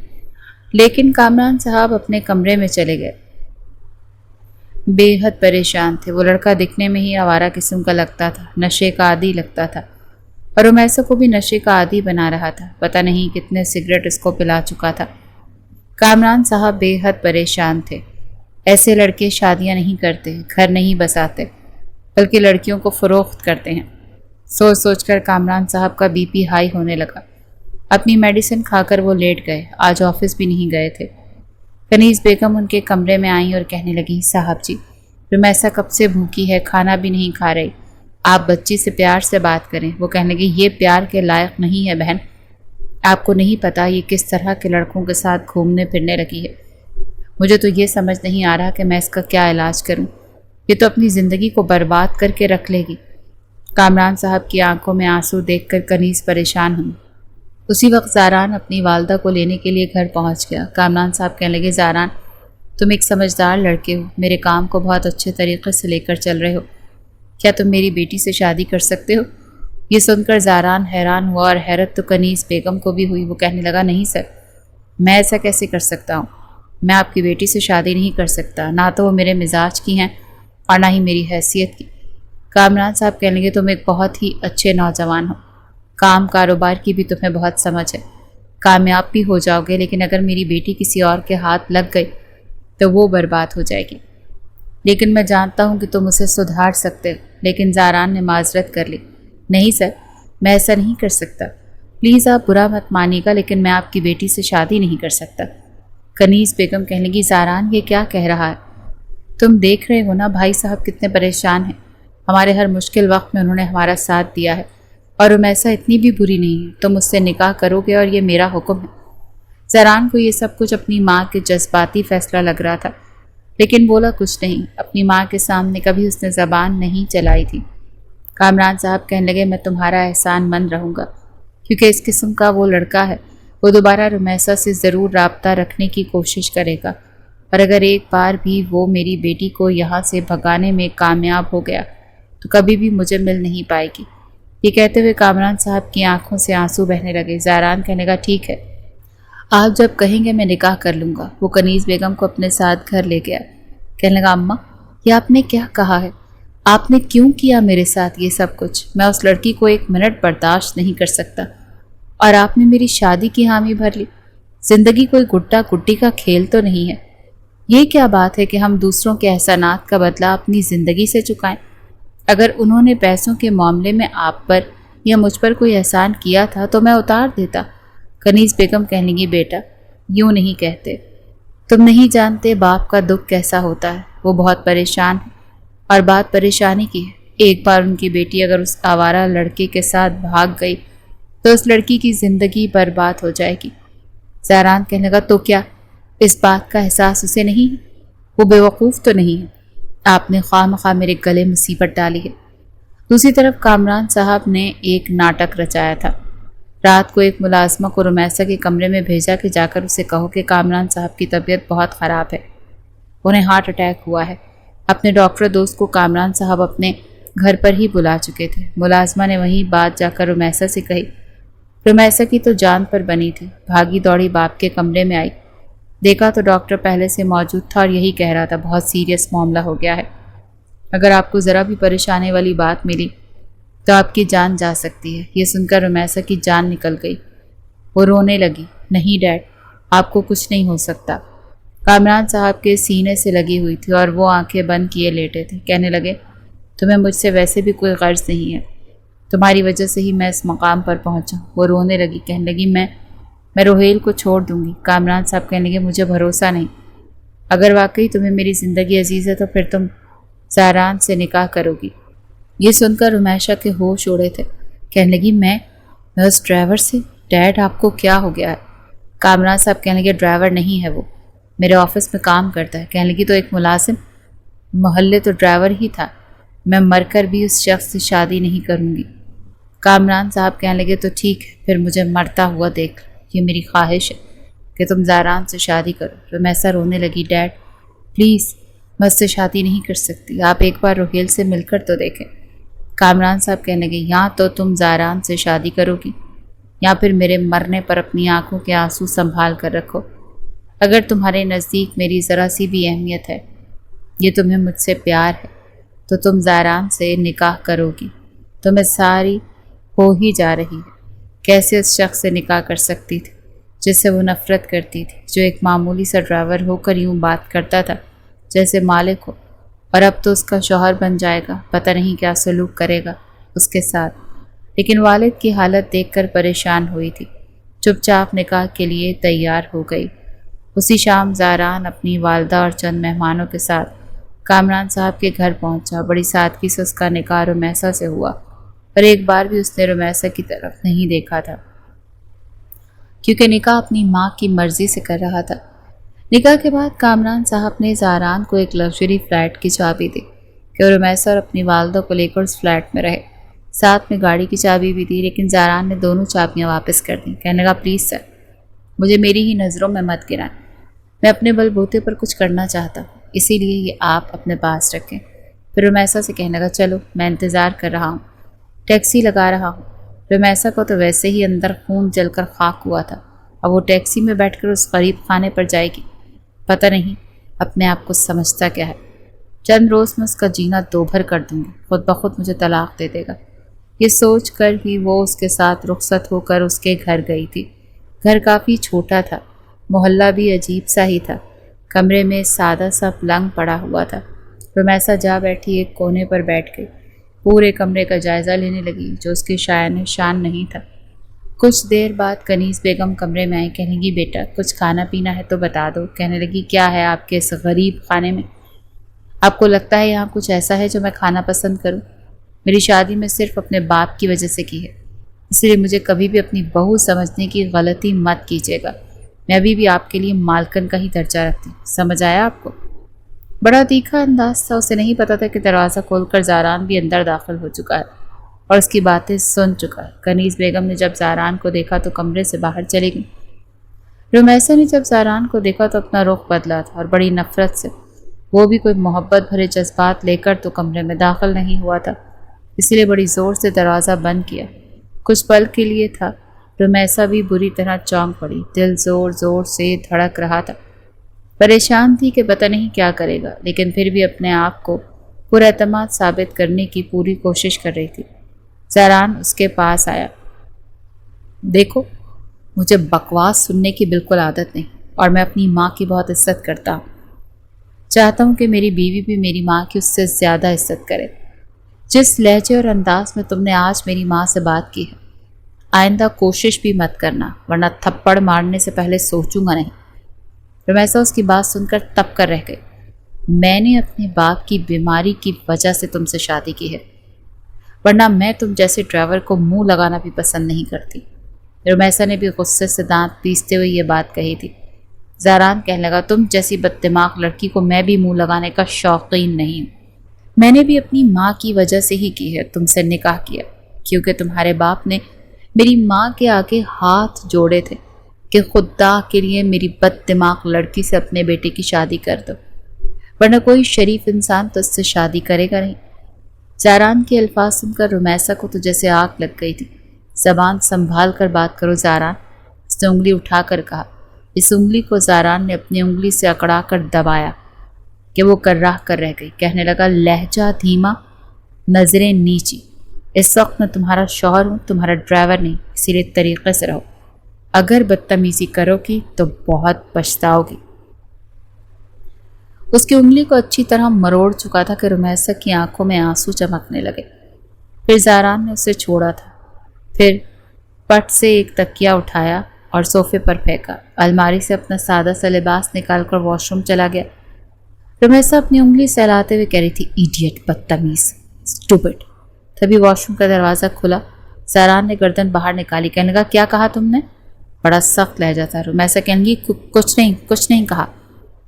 Speaker 1: لیکن کامران صاحب اپنے کمرے میں چلے گئے، بے حد پریشان تھے۔ وہ لڑکا دکھنے میں ہی آوارہ قسم کا لگتا تھا، نشے کا عادی لگتا تھا اور رمیسا کو بھی نشے کا عادی بنا رہا تھا۔ پتہ نہیں کتنے سگریٹ اس کو پلا چکا تھا۔ کامران صاحب بے حد پریشان تھے۔ ایسے لڑکے شادیاں نہیں کرتے، گھر نہیں بساتے، بلکہ لڑکیوں کو فروخت کرتے ہیں۔ سوچ سوچ کر کامران صاحب کا بی پی ہائی ہونے لگا۔ اپنی میڈیسن کھا کر وہ لیٹ گئے، آج آفس بھی نہیں گئے تھے۔ کنیز بیگم ان کے کمرے میں آئیں اور کہنے لگی، صاحب جی رمیسا کب سے بھوکی ہے، کھانا بھی نہیں کھا رہی، آپ بچی سے پیار سے بات کریں۔ وہ کہنے لگی، یہ پیار کے لائق نہیں ہے بہن، آپ کو نہیں پتا یہ کس طرح کے لڑکوں کے ساتھ گھومنے پھرنے لگی ہے۔ مجھے تو یہ سمجھ نہیں آ رہا کہ میں اس کا کیا علاج کروں، یہ تو اپنی زندگی کو برباد کر کے رکھ لے گی۔ کامران صاحب کی آنکھوں میں آنسو دیکھ کر کنیز پریشان ہوئی۔ اسی وقت زاران اپنی والدہ کو لینے کے لیے گھر پہنچ گیا۔ کامران صاحب کہنے لگے، زاران تم ایک سمجھدار لڑکے ہو، میرے کام کو بہت اچھے طریقے سے لے کر چل رہے ہو، کیا تم میری بیٹی سے شادی کر سکتے ہو؟ یہ سن کر زاران حیران ہوا اور حیرت تو کنیز بیگم کو بھی ہوئی۔ وہ کہنے لگا، نہیں سر، میں ایسا کیسے کر سکتا ہوں، میں آپ کی بیٹی سے شادی نہیں کر سکتا، نہ تو وہ میرے مزاج کی ہیں اور نہ ہی میری حیثیت کی۔ کامران صاحب کہنے لگے، تم ایک بہت ہی اچھے نوجوان ہو، کام کاروبار کی بھی تمہیں بہت سمجھ ہے، کامیاب بھی ہو جاؤ گے، لیکن اگر میری بیٹی کسی اور کے ہاتھ لگ گئی تو وہ برباد ہو جائے گی۔ لیکن میں جانتا ہوں کہ تم اسے سدھار سکتے ہو۔ لیکن زاران نے معذرت کر لی، نہیں سر، میں ایسا نہیں کر سکتا، پلیز آپ برا مت مانیے گا، لیکن میں آپ کی بیٹی سے شادی نہیں کر سکتا۔ کنیز بیگم کہنے لگی، زاران یہ کیا کہہ رہا ہے؟ تم دیکھ رہے ہو نا بھائی صاحب کتنے پریشان ہیں، ہمارے ہر مشکل وقت میں انہوں نے ہمارا ساتھ دیا ہے، اور رمیسا اتنی بھی بری نہیں ہے، تم اس سے نکاح کرو گے اور یہ میرا حکم ہے۔ زاران کو یہ سب کچھ اپنی ماں کے جذباتی فیصلہ لگ رہا تھا، لیکن بولا کچھ نہیں، اپنی ماں کے سامنے کبھی اس نے زبان نہیں چلائی تھی۔ کامران صاحب کہنے لگے، میں تمہارا احسان مند رہوں گا، کیونکہ اس قسم کا وہ لڑکا ہے، وہ دوبارہ رمیسا سے ضرور رابطہ رکھنے کی کوشش کرے گا، اور اگر ایک بار بھی وہ میری بیٹی کو یہاں سے بھگانے میں کامیاب ہو گیا تو کبھی بھی مجھے مل نہیں پائے گی۔ یہ کہتے ہوئے کامران صاحب کی آنکھوں سے آنسو بہنے لگے۔ زہران کہنے لگا ٹھیک ہے، آپ جب کہیں گے میں نکاح کر لوں گا۔ وہ کنیز بیگم کو اپنے ساتھ گھر لے گیا۔ کہنے لگا اماں یہ آپ نے کیا کہا ہے؟ آپ نے کیوں کیا میرے ساتھ یہ سب کچھ؟ میں اس لڑکی کو 1 منٹ برداشت نہیں کر سکتا، اور آپ نے میری شادی کی حامی بھر لی۔ زندگی کوئی گڈا گڈی کا کھیل تو نہیں ہے۔ یہ کیا بات ہے کہ ہم دوسروں کے احسانات کا بدلہ اپنی زندگی سے چکائیں؟ اگر انہوں نے پیسوں کے معاملے میں آپ پر یا مجھ پر کوئی احسان کیا تھا تو میں اتار دیتا۔ کنیز بیگم کہنے لگی بیٹا یوں نہیں کہتے، تم نہیں جانتے باپ کا دکھ کیسا ہوتا ہے۔ وہ بہت پریشان ہے، اور بات پریشانی کی ہے۔ ایک بار ان کی بیٹی اگر اس آوارہ لڑکے کے ساتھ بھاگ گئی تو اس لڑکی کی زندگی برباد ہو جائے گی۔ زہران کہنے لگا تو کیا اس بات کا احساس اسے نہیں ہے؟ وہ بے وقوف تو نہیں ہے۔ آپ نے خواہ مخواہ میرے گلے مصیبت ڈالی ہے۔ دوسری طرف کامران صاحب نے ایک ناٹک رچایا تھا۔ رات کو ایک ملازمہ کو رمیسہ کے کمرے میں بھیجا کہ جا کر اسے کہو کہ کامران صاحب کی طبیعت بہت خراب ہے، انہیں ہارٹ اٹیک ہوا ہے۔ اپنے ڈاکٹر دوست کو کامران صاحب اپنے گھر پر ہی بلا چکے تھے۔ ملازمہ نے وہی بات جا کر رمیسہ سے کہی۔ رمیسہ کی تو جان پر بنی تھی، بھاگی دوڑی باپ کے کمرے میں آئی، دیکھا تو ڈاکٹر پہلے سے موجود تھا اور یہی کہہ رہا تھا بہت سیریس معاملہ ہو گیا ہے، اگر آپ کو ذرا بھی پریشانی والی بات ملی تو آپ کی جان جا سکتی ہے۔ یہ سن کر رمیسہ کی جان نکل گئی، وہ رونے لگی۔ نہیں ڈیڈ آپ کو کچھ نہیں ہو سکتا۔ کامران صاحب کے سینے سے لگی ہوئی تھی اور وہ آنکھیں بند کیے لیٹے تھے۔ کہنے لگے تمہیں مجھ سے ویسے بھی کوئی غرض نہیں ہے، تمہاری وجہ سے ہی میں اس مقام پر پہنچا۔ وہ رونے لگی، کہنے لگی میں روہیل کو چھوڑ دوں گی۔ کامران صاحب کہنے لگے مجھے بھروسہ نہیں، اگر واقعی تمہیں میری زندگی عزیز ہے تو پھر تم زہران سے نکاح کرو گی۔ یہ سن کر رمیشہ کے ہوش اڑے تھے۔ کہنے لگی میں اس ڈرائیور سے؟ ڈیڈ آپ کو کیا ہو گیا ہے؟ کامران صاحب کہنے لگے ڈرائیور نہیں ہے، وہ میرے آفس میں کام کرتا ہے۔ کہنے لگی تو ایک ملازم؟ محلے تو ڈرائیور ہی تھا، میں مر کر بھی اس شخص سے شادی نہیں کروں گی۔ کامران صاحب کہنے لگے تو ٹھیک ہے، پھر مجھے مرتا ہوا دیکھ، یہ میری خواہش ہے کہ تم زہران سے شادی کرو۔ رمیسہ رونے لگی، ڈیڈ پلیز میں اس سے شادی نہیں کر سکتی، آپ ایک بار روہیل سے مل کر تو دیکھیں۔ کامران صاحب کہنے لگے یا تو تم زہران سے شادی کرو گی یا پھر میرے مرنے پر اپنی آنکھوں کے آنسو سنبھال کر رکھو۔ اگر تمہارے نزدیک میری ذرا سی بھی اہمیت ہے، یہ تمہیں مجھ سے پیار ہے، تو تم زہران سے نکاح کرو گی۔ تمہیں ساری ہو ہی جا رہی ہے، کیسے اس شخص سے نکاح کر سکتی تھی جس سے وہ نفرت کرتی تھی، جو ایک معمولی سا ڈرائیور ہو کر یوں بات کرتا تھا جیسے مالک ہو، اور اب تو اس کا شوہر بن جائے گا، پتہ نہیں کیا سلوک کرے گا اس کے ساتھ۔ لیکن والد کی حالت دیکھ کر پریشان ہوئی تھی، چپ چاپ نکاح کے لیے تیار ہو گئی۔ اسی شام زہران اپنی والدہ اور چند مہمانوں کے ساتھ کامران صاحب کے گھر پہنچا۔ بڑی سادگی سے اس کا نکاح رمیسہ سے ہوا، اور ایک بار بھی اس نے رمیسہ کی طرف نہیں دیکھا تھا، کیونکہ نکاح اپنی ماں کی مرضی سے کر رہا تھا۔ نکاح کے بعد کامران صاحب نے زہران کو ایک لگژری فلیٹ کی چابی دی کہ وہ رمیسہ اور اپنی والدہ کو لے کر اس فلیٹ میں رہے، ساتھ میں گاڑی کی چابی بھی دی، لیکن زہران نے دونوں چابیاں واپس کر دیں۔ کہنے لگا پلیز سر مجھے میری ہی نظروں میں مت گرائیں، میں اپنے بل بوتے پر کچھ کرنا چاہتا ہوں، اسی لیے یہ آپ اپنے پاس رکھیں۔ پھر رمیسہ سے کہنے لگا چلو میں انتظار کر رہا ہوں، ٹیکسی لگا رہا ہوں۔ رمیسہ کو تو ویسے ہی اندر خون جل کر خاک ہوا تھا، اب وہ ٹیکسی میں بیٹھ کر اس غریب خانے پر جائے گی، پتہ نہیں اپنے آپ کو سمجھتا کیا ہے۔ چند روز میں اس کا جینا دوبھر کر دوں گی، خود بخود مجھے طلاق دے دے گا۔ یہ سوچ کر ہی وہ اس کے ساتھ رخصت ہو کر اس کے گھر گئی تھی۔ گھر کافی چھوٹا تھا، محلہ بھی عجیب سا ہی تھا، کمرے میں سادہ سا پلنگ پڑا ہوا تھا۔ رمیسہ جا بیٹھی ایک کونے پر بیٹھ گئی، پورے کمرے کا جائزہ لینے لگی جو اس کے شایان شان نہیں تھا۔ کچھ دیر بعد کنیز بیگم کمرے میں آئی، کہنے لگی بیٹا کچھ کھانا پینا ہے تو بتا دو۔ کہنے لگی کیا ہے آپ کے اس غریب خانے میں؟ آپ کو لگتا ہے یہاں کچھ ایسا ہے جو میں کھانا پسند کروں؟ میری شادی میں صرف اپنے باپ کی وجہ سے کی ہے، اس لیے مجھے کبھی بھی اپنی بہو سمجھنے کی غلطی مت کیجیے گا، میں ابھی بھی آپ کے لیے مالکن کا ہی درجہ رکھتی ہوں، سمجھ آیا آپ کو؟ بڑا تیکھا انداز تھا، اسے نہیں پتا تھا کہ دروازہ کھول کر زہران بھی اندر داخل ہو چکا ہے اور اس کی باتیں سن چکا ہے۔ کنیز بیگم نے جب زہران کو دیکھا تو کمرے سے باہر چلی گئی۔ رمیسہ نے جب زہران کو دیکھا تو اپنا رخ بدلا تھا اور بڑی نفرت سے، وہ بھی کوئی محبت بھرے جذبات لے کر تو کمرے میں داخل نہیں ہوا تھا۔ اسی لیے بڑی زور سے دروازہ بند کیا۔ کچھ پل کے لیے تھا رمیسا بھی بری طرح چونک پڑی، دل زور زور سے دھڑک رہا تھا، پریشان تھی کہ پتہ نہیں کیا کرے گا، لیکن پھر بھی اپنے آپ کو پر اعتماد ثابت کرنے کی پوری کوشش کر رہی تھی۔ زاران اس کے پاس آیا۔ دیکھو، مجھے بکواس سننے کی بالکل عادت نہیں، اور میں اپنی ماں کی بہت عزت کرتا ہوں۔ چاہتا ہوں کہ میری بیوی بھی میری ماں کی اس سے زیادہ عزت کرے۔ جس لہجے اور انداز میں تم نے آج میری ماں سے بات کی ہے، آئندہ کوشش بھی مت کرنا، ورنہ تھپڑ مارنے سے پہلے سوچوں گا نہیں۔ رمیسا اس کی بات سن کر تپ کر رہ گئی۔ میں نے اپنے باپ کی بیماری کی وجہ سے تم سے شادی کی ہے، ورنہ میں تم جیسے ڈرائیور کو منہ لگانا بھی پسند نہیں کرتی۔ رمیسا نے بھی غصے سے دانت پیستے ہوئے یہ بات کہی تھی۔ زاران کہنے لگا، تم جیسی بد دماغ لڑکی کو میں بھی منہ لگانے کا شوقین نہیں ہوں۔ میں نے بھی اپنی ماں کی وجہ سے ہی کی ہے تم سے نکاح کیا، کیونکہ تمہارے باپ نے میری ماں کے آگے ہاتھ جوڑے تھے کہ خدا کے لیے میری بد دماغ لڑکی سے اپنے بیٹے کی شادی کر دو، ورنہ کوئی شریف انسان تو اس سے شادی کرے گا نہیں۔ زاران کے الفاظ سن کر رمیسا کو تو جیسے آگ لگ گئی تھی۔ زبان سنبھال کر بات کرو زاران، اس نے انگلی اٹھا کر کہا۔ اس انگلی کو زاران نے اپنی انگلی سے اکڑا کر دبایا کہ وہ کرراہ کر رہ گئی۔ کہنے لگا، لہجہ دھیما، نظریں نیچی۔ اس وقت میں تمہارا شوہر ہوں، تمہارا ڈرائیور نہیں، اسی لیے طریقے سے رہو۔ اگر بدتمیزی کرو گی تو بہت پچھتاؤ گی۔ اس کی انگلی کو اچھی طرح مروڑ چکا تھا کہ رمیسا کی آنکھوں میں آنسو چمکنے لگے۔ پھر زاران نے اسے چھوڑا تھا، پھر پٹ سے ایک تکیہ اٹھایا اور صوفے پر پھینکا۔ الماری سے اپنا سادہ سا لباس نکال کر واش روم چلا گیا۔ رمیسا اپنی انگلی سہلاتے ہوئے کہہ رہی تھی، ایڈیٹ، بدتمیز، اسٹوپڈ۔ تبھی واش روم کا دروازہ کھلا۔ زاران نے گردن باہر نکالی، کہنے لگا، کیا کہا تم نے؟ بڑا سخت لہجہ تھا۔ رمیسا کہنے لگی، کچھ نہیں کہا۔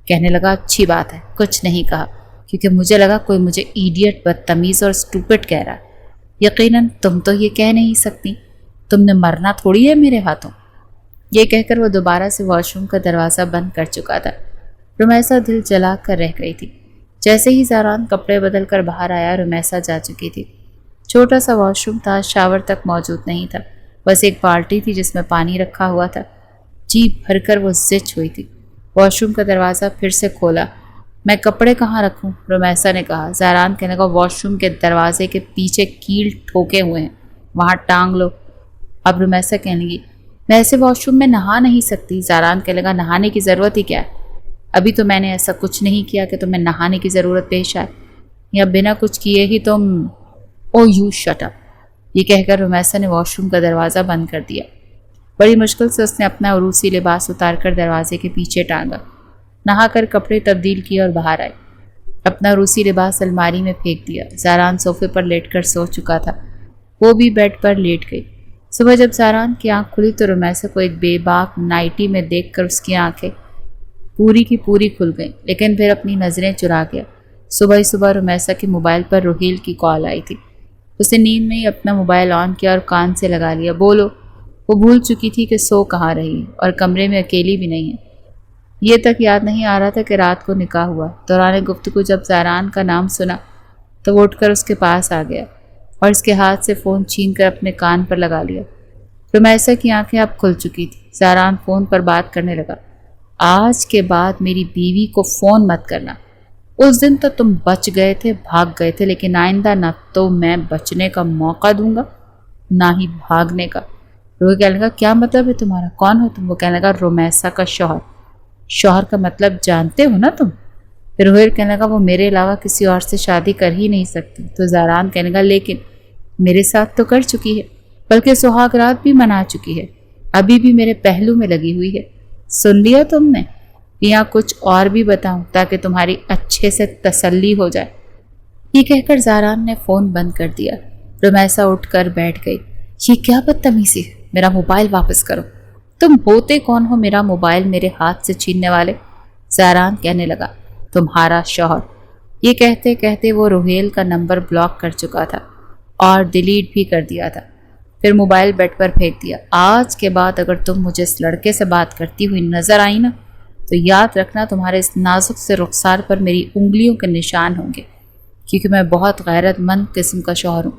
Speaker 1: کہنے لگا، اچھی بات ہے، کچھ نہیں کہا، کیونکہ مجھے لگا کوئی مجھے ایڈیٹ، بدتمیز اور اسٹوپڈ کہہ رہا ہے۔ یقیناً تم تو یہ کہہ نہیں سکتی، تم نے مرنا تھوڑی ہے میرے ہاتھوں۔ یہ کہہ کر وہ دوبارہ سے واش روم کا دروازہ بند کر چکا تھا۔ رمیسا دل جلا کر رہ گئی تھی۔ جیسے ہی زاران کپڑے بدل کر باہر آیا، رمیسا جا چکی تھی۔ چھوٹا سا واش روم تھا، شاور تک موجود نہیں تھا، بس ایک بالٹی تھی جس میں پانی رکھا ہوا تھا۔ جی بھر کر وہ زچ ہوئی تھی۔ واش روم کا دروازہ پھر سے کھولا۔ میں کپڑے کہاں رکھوں؟ رمیسا نے کہا۔ زاران کہنے لگا، واش روم کے دروازے کے پیچھے کیل ٹھوکے ہوئے ہیں، وہاں ٹانگ لو۔ اب رمیسا کہنے لگی، میں ایسے واش روم میں نہا نہیں سکتی۔ زاران کہنے لگا، نہانے کی ضرورت ہی کیا ہے؟ ابھی تو میں نے ایسا کچھ نہیں کیا کہ تمہیں نہانے کی ضرورت پیش آئے، یا بنا کچھ کیے ہی تم او یو شٹ اپ۔ یہ کہہ کر رمیسا نے واش روم کا دروازہ بند کر دیا۔ بڑی مشکل سے اس نے اپنا عروسی لباس اتار کر دروازے کے پیچھے ٹانگا، نہا کر کپڑے تبدیل کیے اور باہر آئی۔ اپنا عروسی لباس الماری میں پھینک دیا۔ زاران صوفے پر لیٹ کر سو چکا تھا، وہ بھی بیڈ پر لیٹ گئی۔ صبح جب زاران کی آنکھ کھلی تو رمیسا کو ایک بے باک نائٹی میں دیکھ کر اس کی آنکھیں پوری کی پوری کھل گئیں، لیکن پھر اپنی نظریں چرا گیا۔ صبح ہی صبح رمیسا کے موبائل پر روہیل کی کال آئی تھی۔ اس نے نیند میں ہی اپنا موبائل آن کیا اور کان سے لگا لیا۔ بولو۔ وہ بھول چکی تھی کہ سو کہاں رہی اور کمرے میں اکیلی بھی نہیں ہے۔ یہ تک یاد نہیں آ رہا تھا کہ رات کو نکاح ہوا۔ دوران گفتگو جب زاران کا نام سنا تو وہ اٹھ کر اس کے پاس آ گیا اور اس کے ہاتھ سے فون چھین کر اپنے کان پر لگا لیا۔ رمیسا کی آنکھیں اب کھل چکی تھی۔ زاران فون پر بات کرنے لگا، آج کے بعد میری بیوی کو فون مت کرنا۔ اس دن تو تم بچ گئے تھے، بھاگ گئے تھے، لیکن آئندہ نہ تو میں بچنے کا موقع دوں گا نہ ہی بھاگنے کا۔ روہی کہنے لگا، کیا مطلب ہے تمہارا؟ کون ہو تم؟ وہ کہنے لگا، رمیسا کا شوہر۔ شوہر کا مطلب جانتے ہو نا تم؟ پھر روہی کہنے لگا، وہ میرے علاوہ کسی اور سے شادی کر ہی نہیں سکتی۔ تو زاران کہنے لگا، لیکن میرے ساتھ تو کر چکی ہے، بلکہ سہاگ رات بھی منا چکی ہے، ابھی بھی میرے پہلو میں لگی ہوئی ہے۔ سن لیا تم نے؟ یا کچھ اور بھی بتاؤں تاکہ تمہاری اچھے سے تسلی ہو جائے؟ یہ کہہ کر زاران نے فون بند کر دیا۔ رمیسا اٹھ کر بیٹھ گئی۔ یہ کیا بدتمیزی ہے؟ میرا موبائل واپس کرو۔ تم ہوتے کون ہو میرا موبائل میرے ہاتھ سے چھیننے والے؟ زاران کہنے لگا، تمہارا شوہر۔ یہ کہتے کہتے وہ روہیل کا نمبر بلاک کر چکا تھا اور ڈیلیٹ بھی کر دیا تھا۔ پھر موبائل بیڈ پر پھینک دیا۔ آج کے بعد اگر تم مجھے اس لڑکے سے بات کرتی ہوئی نظر آئی نا تو یاد رکھنا تمہارے اس نازک سے رخسار پر میری انگلیوں کے نشان ہوں گے، کیونکہ میں بہت غیرت مند قسم کا شوہر ہوں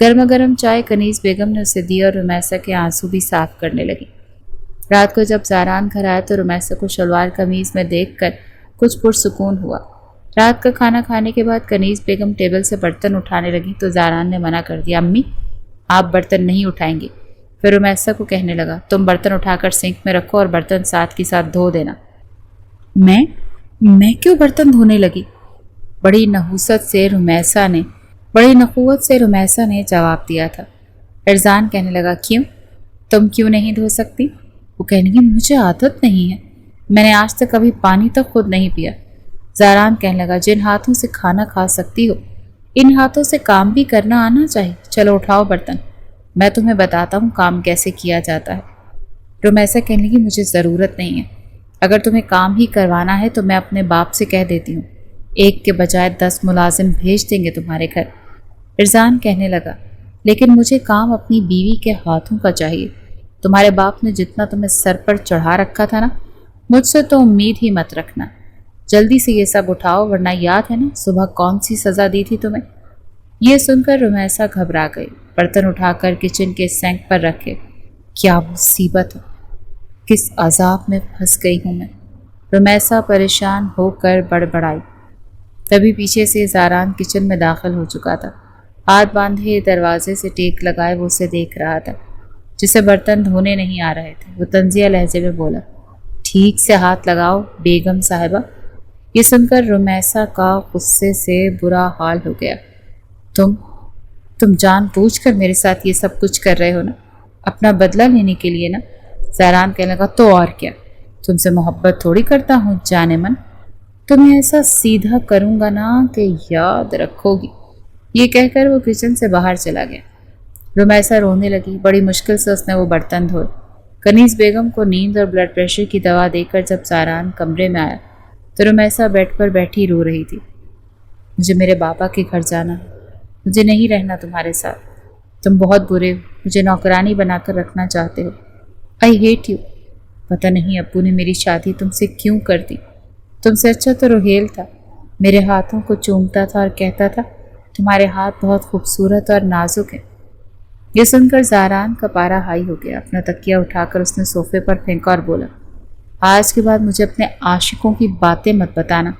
Speaker 1: گرما گرم چائے کنیز بیگم نے اسے دی اور رمیسہ کے آنسو بھی صاف کرنے لگی۔ رات کو جب زاران گھر آیا تو رمیسہ کو شلوار قمیض میں دیکھ کر کچھ پرسکون ہوا۔ رات کا کھانا کھانے کے بعد کنیز بیگم ٹیبل سے برتن اٹھانے لگی تو زاران نے منع کر دیا۔ امی، آپ برتن نہیں اٹھائیں گے۔ پھر رمیسہ کو کہنے لگا، تم برتن اٹھا کر سنک میں رکھو اور برتن ساتھ کی ساتھ دھو دینا۔ میں کیوں برتن دھونے لگی؟ بڑی نحوست سے رمیسہ نے جواب دیا تھا۔ ارزان کہنے لگا، کیوں؟ تم کیوں نہیں دھو سکتی؟ وہ کہنے لگی، مجھے عادت نہیں ہے، میں نے آج تک کبھی پانی تک خود نہیں پیا۔ زاران کہنے لگا، جن ہاتھوں سے کھانا کھا سکتی ہو ان ہاتھوں سے کام بھی کرنا آنا چاہیے، چلو اٹھاؤ برتن، میں تمہیں بتاتا ہوں کام کیسے کیا جاتا ہے۔ رمیسہ کہنے لگی، مجھے ضرورت نہیں ہے، اگر تمہیں کام ہی کروانا ہے تو میں اپنے باپ سے کہہ دیتی ہوں، ایک کے بجائے 10 ملازم بھیج دیں گے تمہارے گھر۔ ارزان کہنے لگا، لیکن مجھے کام اپنی بیوی کے ہاتھوں کا چاہیے، تمہارے باپ نے جتنا تمہیں سر پر چڑھا رکھا تھا نا، مجھ سے تو امید ہی مت رکھنا، جلدی سے یہ سب اٹھاؤ ورنہ یاد ہے نا صبح کون سی سزا دی تھی تمہیں۔ یہ سن کر رمیسہ گھبرا گئی، برتن اٹھا کر کچن کے سینک پر رکھے۔ کیا مصیبت ہے، کس عذاب میں پھنس گئی ہوں میں، رمیسہ پریشان ہو کر بڑبڑائی۔ تبھی پیچھے سے زاران کچن میں داخل ہو چکا تھا، ہاتھ باندھے دروازے سے ٹیک لگائے وہ اسے دیکھ رہا تھا، جسے برتن دھونے نہیں آ رہے تھے۔ وہ طنزیہ لہجے میں بولا، ٹھیک سے ہاتھ لگاؤ بیگم صاحبہ۔ یہ سن کر رمیسہ کا غصے سے برا حال ہو گیا۔ تم جان بوجھ کر میرے ساتھ یہ سب کچھ کر رہے ہو نا، اپنا بدلہ لینے کے لیے نا؟ زاران کہنے لگا، تو اور کیا، تم سے محبت تھوڑی کرتا ہوں جانے من، تمہیں ایسا سیدھا کروں گا نا کہ یاد رکھو گی۔ یہ کہہ کر وہ کچن سے باہر چلا گیا۔ رمیسہ رونے لگی، بڑی مشکل سے اس نے وہ برتن دھوئے۔ کنیز بیگم کو نیند اور بلڈ پریشر کی دوا دے کر جب زاران کمرے میں آیا تو رمیسہ بیڈ پر بیٹھی رو رہی تھی۔ مجھے میرے بابا کے گھر جانا ہے، مجھے نہیں رہنا تمہارے ساتھ، تم بہت برے ہو، مجھے نوکرانی بنا کر رکھنا چاہتے ہو، آئی ہیٹ یو۔ پتہ نہیں ابو نے میری شادی تم سے کیوں کر دی، تم سے اچھا تو روہیل تھا، میرے ہاتھوں کو چومتا تھا اور کہتا تھا تمہارے ہاتھ بہت خوبصورت اور نازک ہیں۔ یہ سن کر زاران کا پارا ہائی ہو گیا، اپنا تکیہ اٹھا کر اس نے صوفے پر پھینکا اور بولا، آج کے بعد مجھے اپنے عاشقوں کی باتیں مت بتانا۔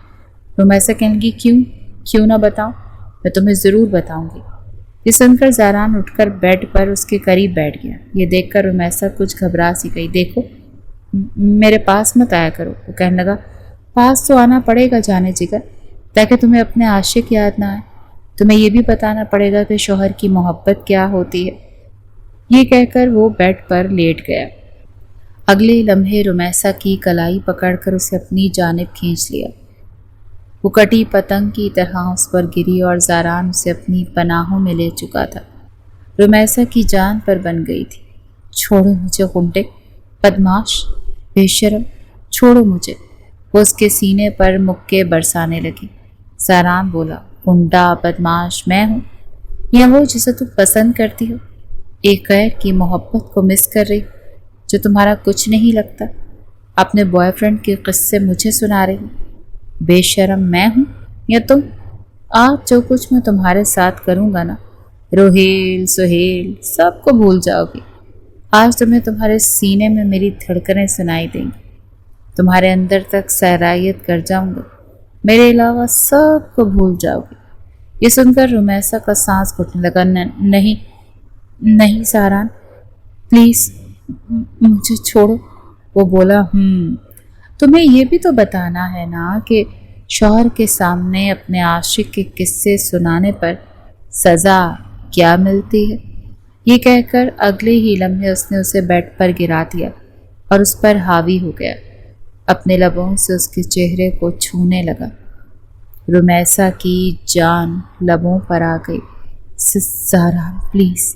Speaker 1: رمیسہ کہنے لگی، کیوں نہ بتاؤں، میں تمہیں ضرور بتاؤں گی۔ یہ سن کر زاران اٹھ کر بیڈ پر اس کے قریب بیٹھ گیا۔ یہ دیکھ کر رمیسہ کچھ گھبرا سی گئی۔ دیکھو میرے پاس مت آیا کرو، وہ کہنے لگا، پاس تو آنا پڑے گا جانے جگر، تاکہ تمہیں اپنے عاشق یاد نہ آئے، تمہیں یہ بھی بتانا پڑے گا کہ شوہر کی محبت کیا ہوتی ہے۔ یہ کہہ کر وہ بیڈ پر لیٹ گیا۔ اگلے لمحے رمیسہ کی کلائی پکڑ کر اسے اپنی جانب کھینچ لیا۔ وہ کٹی پتنگ کی طرح اس پر گری اور زاران اسے اپنی پناہوں میں لے چکا تھا۔ رمیسہ کی جان پر بن گئی تھی۔ چھوڑو مجھے غنڈے، بدماش، بے شرم، چھوڑو مجھے۔ وہ اس کے سینے پر مکے برسانے لگی۔ زاران بولا، غنڈا بدماش میں ہوں یا وہ جسے تم پسند کرتی ہو؟ ایک غیر کی محبت کو مس کر رہی جو تمہارا کچھ نہیں لگتا، اپنے بوائے فرینڈ کے قصے مجھے سنا رہی۔ بے شرم میں ہوں یا تم؟ آج جو کچھ میں تمہارے ساتھ کروں گا نا، روہیل سہیل سب کو بھول جاؤ گی۔ آج تمہیں تمہارے سینے میں میری دھڑکنیں سنائی دیں گی، تمہارے اندر تک سیرائیت کر جاؤں گا، میرے علاوہ سب کو بھول جاؤ گی۔ یہ سن کر رمیسہ کا سانس گھٹنے لگا۔ نہیں زاران، پلیز مجھے چھوڑو۔ وہ بولا، تمہیں یہ بھی تو بتانا ہے نا کہ شوہر کے سامنے اپنے عاشق کے قصے سنانے پر سزا کیا ملتی ہے۔ یہ کہہ کر اگلے ہی لمحے اس نے اسے بیڈ پر گرا دیا اور اس پر حاوی ہو گیا، اپنے لبوں سے اس کے چہرے کو چھونے لگا۔ رمیسہ کی جان لبوں پر آ گئی۔ زاران پلیز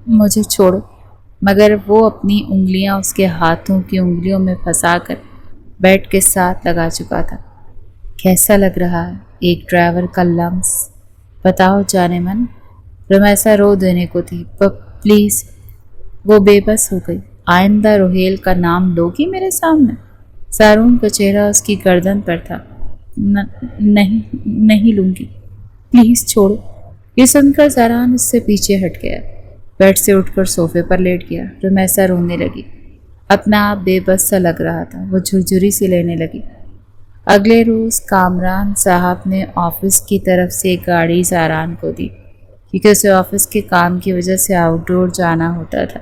Speaker 1: مجھے چھوڑو، مگر وہ اپنی انگلیاں اس کے ہاتھوں کی انگلیوں میں پھنسا کر بیڈ کے ساتھ لگا چکا تھا۔ کیسا لگ رہا ہے ایک ڈرائیور کا لمس، بتاؤ جانے من؟ رمیسہ رو دینے کو تھی، پلیز۔ وہ بے بس ہو گئی۔ آئندہ روہیل کا نام لوگی میرے سامنے؟ زارون کا چہرہ اس کی گردن پر تھا۔ نہیں لوں گی، پلیز چھوڑو۔ یہ سن کر زاران اس سے پیچھے ہٹ گیا، بیڈ سے اٹھ کر صوفے پر لیٹ گیا۔ رمیسا رونے لگی، اپنا آپ بے بس سا لگ رہا تھا، وہ جھرجھری سی لینے لگی۔ اگلے روز کامران صاحب نے آفس کی طرف سے ایک گاڑی زاران کو دی، کیونکہ اسے آفس کے کام کی وجہ سے آؤٹ ڈور جانا ہوتا تھا۔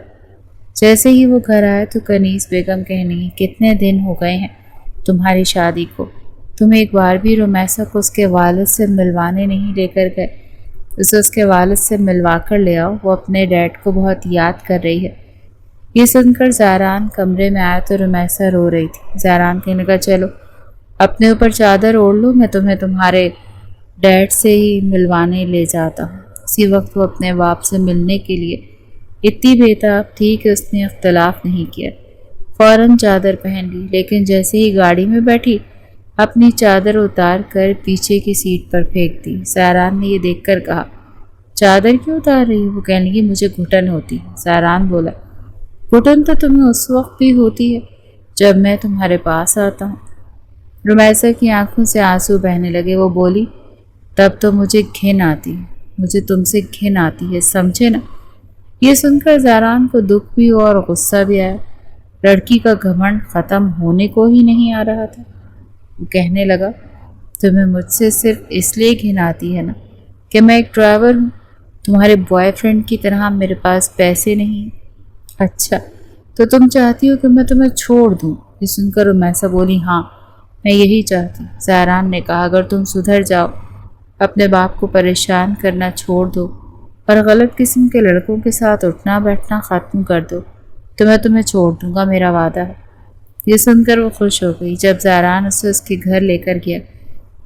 Speaker 1: جیسے ہی وہ گھر آئے تو کنیز بیگم کہنے لگی، کتنے دن ہو گئے ہیں تمہاری شادی کو، تم ایک بار بھی رمیسا کو اس کے والد سے ملوانے نہیں لے کر گئے، اسے اس کے والد سے ملوا کر لے آؤ، وہ اپنے ڈیڈ کو بہت یاد کر رہی ہے۔ یہ سن کر زاران کمرے میں آیا تو رمیسا رو رہی تھی۔ زاران کہنے لگا، چلو اپنے اوپر چادر اوڑھ لو، میں تمہیں تمہارے ڈیڈ سے ہی ملوانے لے جاتا ہوں۔ اسی وقت وہ اپنے باپ سے ملنے کے لیے اتنی بےتاب تھی کہ اس نے اختلاف نہیں کیا، فوراً چادر پہن لی، لیکن جیسے ہی گاڑی میں بیٹھی اپنی چادر اتار کر پیچھے کی سیٹ پر پھینک دی۔ زاران نے یہ دیکھ کر کہا، چادر کیوں اتار رہی؟ وہ کہنے لگی، مجھے گھٹن ہوتی ہے۔ زاران بولا، گھٹن تو تمہیں اس وقت بھی ہوتی ہے جب میں تمہارے پاس آتا ہوں۔ رمیسا کی آنکھوں سے آنسو بہنے لگے، وہ بولی، تب تو مجھے گھن آتی ہے، مجھے تم سے گھن آتی ہے، سمجھے نا؟ یہ سن کر زاران کو دکھ بھی ہوا اور غصہ بھی آیا، لڑکی کا گھمنڈ ختم ہونے کو ہی نہیں آ رہا تھا۔ وہ کہنے لگا، تمہیں مجھ سے صرف اس لیے گھن آتی ہے نا کہ میں ایک ڈرائیور ہوں، تمہارے بوائے فرینڈ کی طرح میرے پاس پیسے نہیں ہیں۔ اچھا تو تم چاہتی ہو کہ میں تمہیں چھوڑ دوں؟ یہ سن کر رمیسا بولی، ہاں میں یہی چاہتی۔ زاران نے کہا، اگر تم سدھر جاؤ، اپنے باپ کو پریشان کرنا چھوڑ دو اور غلط قسم کے لڑکوں کے ساتھ اٹھنا بیٹھنا ختم کر دو تو میں تمہیں چھوڑ دوں گا، میرا وعدہ ہے۔ یہ سن کر وہ خوش ہو گئی۔ جب زاران اسے اس کے گھر لے کر گیا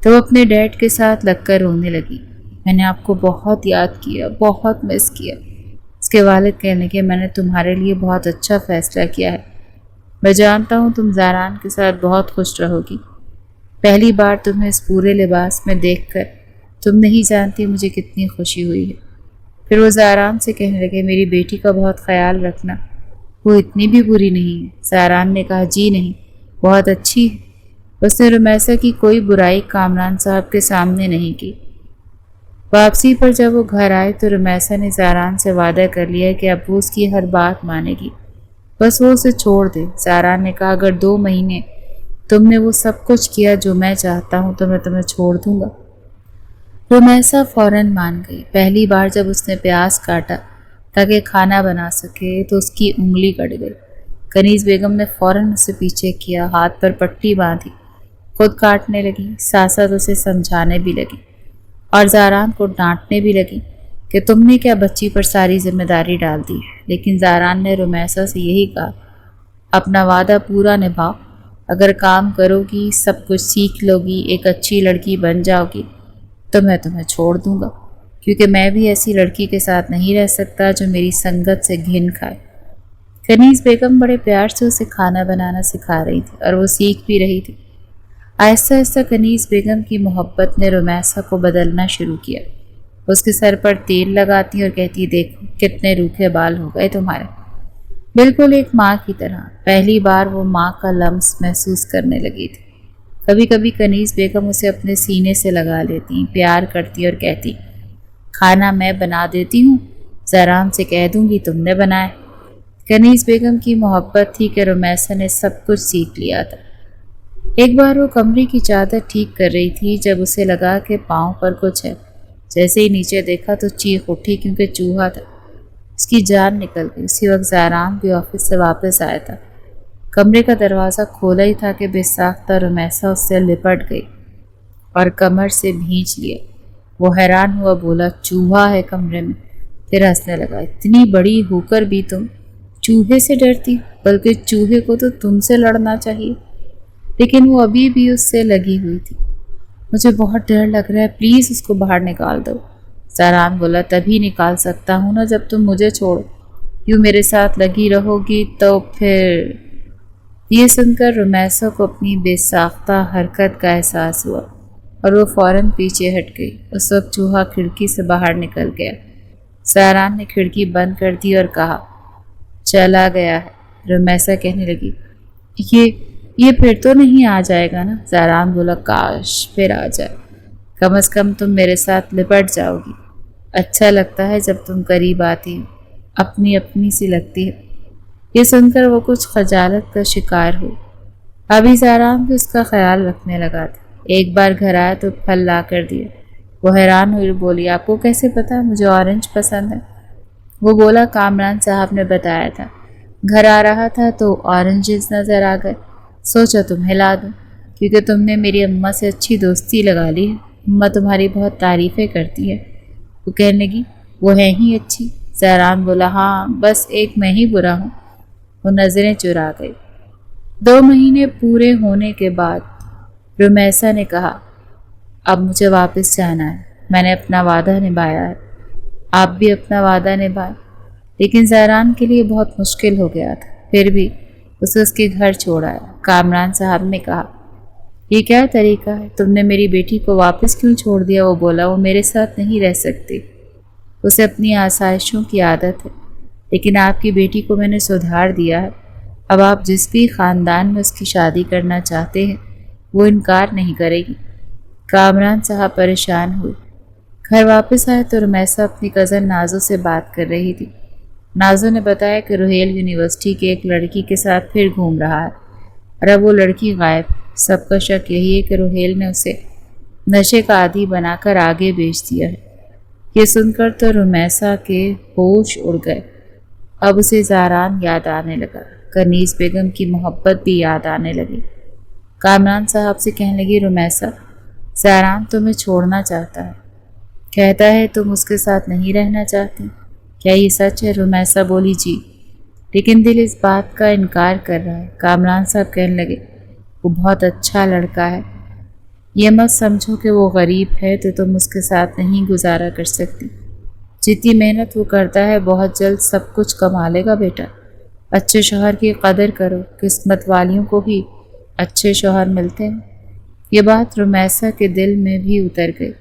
Speaker 1: تو وہ اپنے ڈیڈ کے ساتھ لگ کر رونے لگی، میں نے آپ کو بہت یاد کیا، بہت مس کیا۔ اس کے والد کہنے لگے، میں نے تمہارے لیے بہت اچھا فیصلہ کیا ہے، میں جانتا ہوں تم زاران کے ساتھ بہت خوش رہو گی۔ پہلی بار تمہیں اس پورے لباس میں دیکھ کر تم نہیں جانتی مجھے کتنی خوشی ہوئی ہے۔ پھر وہ زاران سے کہنے لگے، میری بیٹی کا بہت خیال رکھنا، وہ اتنی بھی بری نہیں ہے۔ زاران نے کہا، جی نہیں، بہت اچھی ہے۔ اس نے رمیسا کی کوئی برائی کامران صاحب کے سامنے نہیں کی۔ واپسی پر جب وہ گھر آئے تو رمیسا نے زاران سے وعدہ کر لیا کہ اب وہ اس کی ہر بات مانے گی، بس وہ اسے چھوڑ دے۔ زاران نے کہا، اگر 2 مہینے تم نے وہ سب کچھ کیا جو میں چاہتا ہوں تو میں تمہیں چھوڑ دوں گا۔ رمیسا فوراً مان گئی۔ پہلی بار جب اس نے پیاز کاٹا تاکہ کھانا بنا سکے تو اس کی انگلی کٹ گئی۔ کنیز بیگم نے فوراً اسے پیچھے کیا، ہاتھ پر پٹی باندھی، خود کاٹنے لگی، ساتھ ساتھ اسے سمجھانے بھی لگی اور زاران کو ڈانٹنے بھی لگی کہ تم نے کیا بچی پر ساری ذمہ داری ڈال دی۔ لیکن زاران نے رمیسا سے یہی کہا، اپنا وعدہ پورا نبھاؤ، اگر کام کرو گی، سب کچھ سیکھ لو گی، ایک اچھی لڑکی بن جاؤ گی تو میں تمہیں چھوڑ دوں گا، کیونکہ میں بھی ایسی لڑکی کے ساتھ نہیں رہ سکتا جو میری سنگت سے گھن کھائے۔ کنیز بیگم بڑے پیار سے اسے کھانا بنانا سکھا رہی تھی اور وہ سیکھ بھی رہی تھی۔ آہستہ آہستہ کنیز بیگم کی محبت نے رمیسا کو بدلنا شروع کیا۔ اس کے سر پر تیل لگاتی اور کہتی، دیکھو کتنے روکھے بال ہو گئے تمہارے، بالکل ایک ماں کی طرح۔ پہلی بار وہ ماں کا لمس محسوس کرنے لگی تھی۔ کبھی کبھی کنیز بیگم اسے اپنے سینے سے لگا لیتی، پیار کرتی اور کہتی، کھانا میں بنا دیتی ہوں، زاران سے کہہ دوں گی تم نے بنایا۔ کنیز بیگم کی محبت تھی کہ رمیسا نے سب کچھ سیکھ لیا تھا۔ ایک بار وہ کمرے کی چادر ٹھیک کر رہی تھی، جب اسے لگا کہ پاؤں پر کچھ ہے۔ جیسے ہی نیچے دیکھا تو چیخ اٹھی کیونکہ چوہا تھا، اس کی جان نکل گئی۔ اسی وقت زاران بھی آفس سے واپس آیا تھا۔ کمرے کا دروازہ کھولا ہی تھا کہ بے ساختہ رمیسا اس سے لپٹ گئی اور کمر سے بھینچ لیا۔ وہ حیران ہوا، بولا، چوہا ہے کمرے میں؟ پھر ہنسنے لگا، اتنی بڑی ہو کر بھی تم چوہے سے ڈرتی، بلکہ چوہے کو تو تم سے لڑنا چاہیے۔ لیکن وہ ابھی بھی اس سے لگی ہوئی تھی۔ مجھے بہت ڈر لگ رہا ہے، پلیز اس کو باہر نکال دو۔ زاران بولا، تبھی نکال سکتا ہوں نا جب تم مجھے چھوڑو، یوں میرے ساتھ لگی رہو گی تو پھر۔ یہ سن کر رمیسا کو اپنی بے ساختہ حرکت کا احساس ہوا اور وہ فوراً پیچھے ہٹ گئی۔ اس وقت چوہا کھڑکی سے باہر نکل گیا۔ زاران نے کھڑکی بند کر دی اور کہا، چلا گیا ہے۔ رمیسا کہنے لگی، یہ پھر تو نہیں آ جائے گا نا؟ زاران بولا، کاش پھر آ جائے، کم از کم تم میرے ساتھ لپٹ جاؤ گی۔ اچھا لگتا ہے جب تم قریب آتی ہو، اپنی اپنی سی لگتی ہے۔ یہ سن کر وہ کچھ خجالت کا شکار ہوئی۔ ابھی زاران بھی اس کا خیال رکھنے لگا تھا۔ ایک بار گھر آیا تو پھل لا کر دیا۔ وہ حیران ہوئی، بولی آپ کو کیسے پتا مجھے اورنج پسند ہے؟ وہ بولا کامران صاحب نے بتایا تھا۔ گھر آ رہا تھا تو اورنجز نظر آ گئے، سوچا تمہیں لا دوں، کیونکہ تم نے میری اماں سے اچھی دوستی لگا لی ہے، اماں تمہاری بہت تعریفیں کرتی ہے۔ وہ کہنے لگی وہ ہے ہی اچھی۔ زہران بولا ہاں بس ایک میں ہی برا ہوں۔ وہ نظریں چرا گئی۔ 2 مہینے پورے ہونے کے بعد رمیسا نے کہا اب مجھے واپس جانا ہے، میں نے اپنا وعدہ نبھایا ہے، آپ بھی اپنا وعدہ نبھائیں۔ لیکن زہران کے لیے بہت مشکل ہو گیا تھا، پھر بھی اسے اس کے گھر چھوڑ آیا۔ کامران صاحب نے کہا یہ کیا طریقہ ہے، تم نے میری بیٹی کو واپس کیوں چھوڑ دیا؟ وہ بولا وہ میرے ساتھ نہیں رہ سکتی، اسے اپنی آسائشوں کی عادت ہے، لیکن آپ کی بیٹی کو میں نے سدھار دیا ہے، اب آپ جس بھی خاندان میں اس کی شادی کرنا چاہتے ہیں وہ انکار نہیں کرے گی۔ کامران صاحب پریشان ہوئے۔ گھر واپس آئے تو رمیسا اپنی کزن نازو سے بات کر رہی تھی۔ نازو نے بتایا کہ روہیل یونیورسٹی کے ایک لڑکی کے ساتھ پھر گھوم رہا ہے اور اب وہ لڑکی غائب۔ سب کا شک یہی ہے کہ روہیل نے اسے نشے کا عادی بنا کر آگے بیچ دیا ہے۔ یہ سن کر تو رمیسا کے ہوش اڑ گئے۔ اب اسے زاران یاد آنے لگا، کنیز بیگم کی محبت بھی یاد آنے لگی۔ کامران صاحب سے کہنے لگی رمیسا زاران تمہیں چھوڑنا چاہتا ہے، کہتا ہے تم اس کے ساتھ نہیں رہنا چاہتی، کیا یہ سچ ہے؟ رمیسا بولی جی، لیکن دل اس بات کا انکار کر رہا ہے۔ کامران صاحب کہنے لگے وہ بہت اچھا لڑکا ہے، یہ مت سمجھو کہ وہ غریب ہے تو تم اس کے ساتھ نہیں گزارا کر سکتی، جتنی محنت وہ کرتا ہے بہت جلد سب کچھ کما لے گا بیٹا۔ اچھے شوہر کی قدر کرو، قسمت والیوں کو بھی اچھے شوہر ملتے ہیں۔ یہ بات رمیسا کے دل میں بھی اتر گئی۔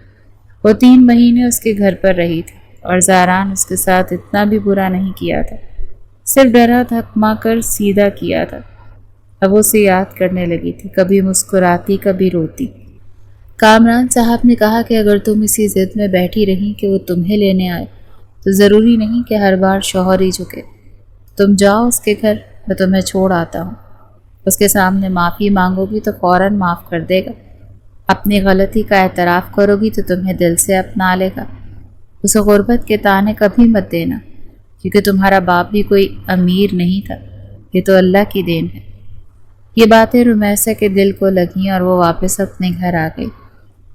Speaker 1: وہ 3 مہینے اس کے گھر پر رہی تھی اور زاران اس کے ساتھ اتنا بھی برا نہیں کیا تھا، صرف ڈرا دھکما کر سیدھا کیا تھا۔ اب اسے یاد کرنے لگی تھی، کبھی مسکراتی کبھی روتی۔ کامران صاحب نے کہا کہ اگر تم اسی ضد میں بیٹھی رہی کہ وہ تمہیں لینے آئے تو ضروری نہیں کہ ہر بار شوہر ہی جھکے، تم جاؤ اس کے گھر، میں تمہیں چھوڑ آتا ہوں، اس کے سامنے معافی مانگو گی تو فوراً معاف کر دے گا، اپنی غلطی کا اعتراف کرو گی تو تمہیں دل سے اپنا لے گا۔ اسے غربت کے طعنے کبھی مت دینا، کیونکہ تمہارا باپ بھی کوئی امیر نہیں تھا، یہ تو اللہ کی دین ہے۔ یہ باتیں رمیسا کے دل کو لگیں اور وہ واپس اپنے گھر آ گئی۔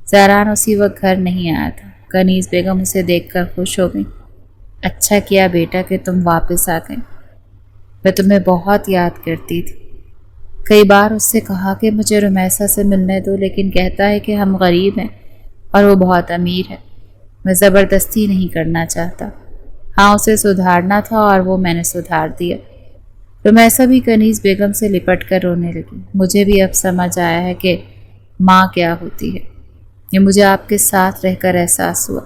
Speaker 1: زاران اسی وقت گھر نہیں آیا تھا۔ کنیز بیگم اسے دیکھ کر خوش ہو گئی۔ اچھا کیا بیٹا کہ تم واپس آ گئے، میں تمہیں بہت یاد کرتی تھی۔ کئی بار اس سے کہا کہ مجھے رمیسا سے ملنے دو، لیکن کہتا ہے کہ ہم غریب ہیں اور وہ بہت امیر ہے، میں زبردستی نہیں کرنا چاہتا۔ ہاں اسے سدھارنا تھا اور وہ میں نے سدھار دیا۔ رمیسا بھی کنیز بیگم سے لپٹ کر رونے لگی۔ مجھے بھی اب سمجھ آیا ہے کہ ماں کیا ہوتی ہے، یہ مجھے آپ کے ساتھ رہ کر احساس ہوا۔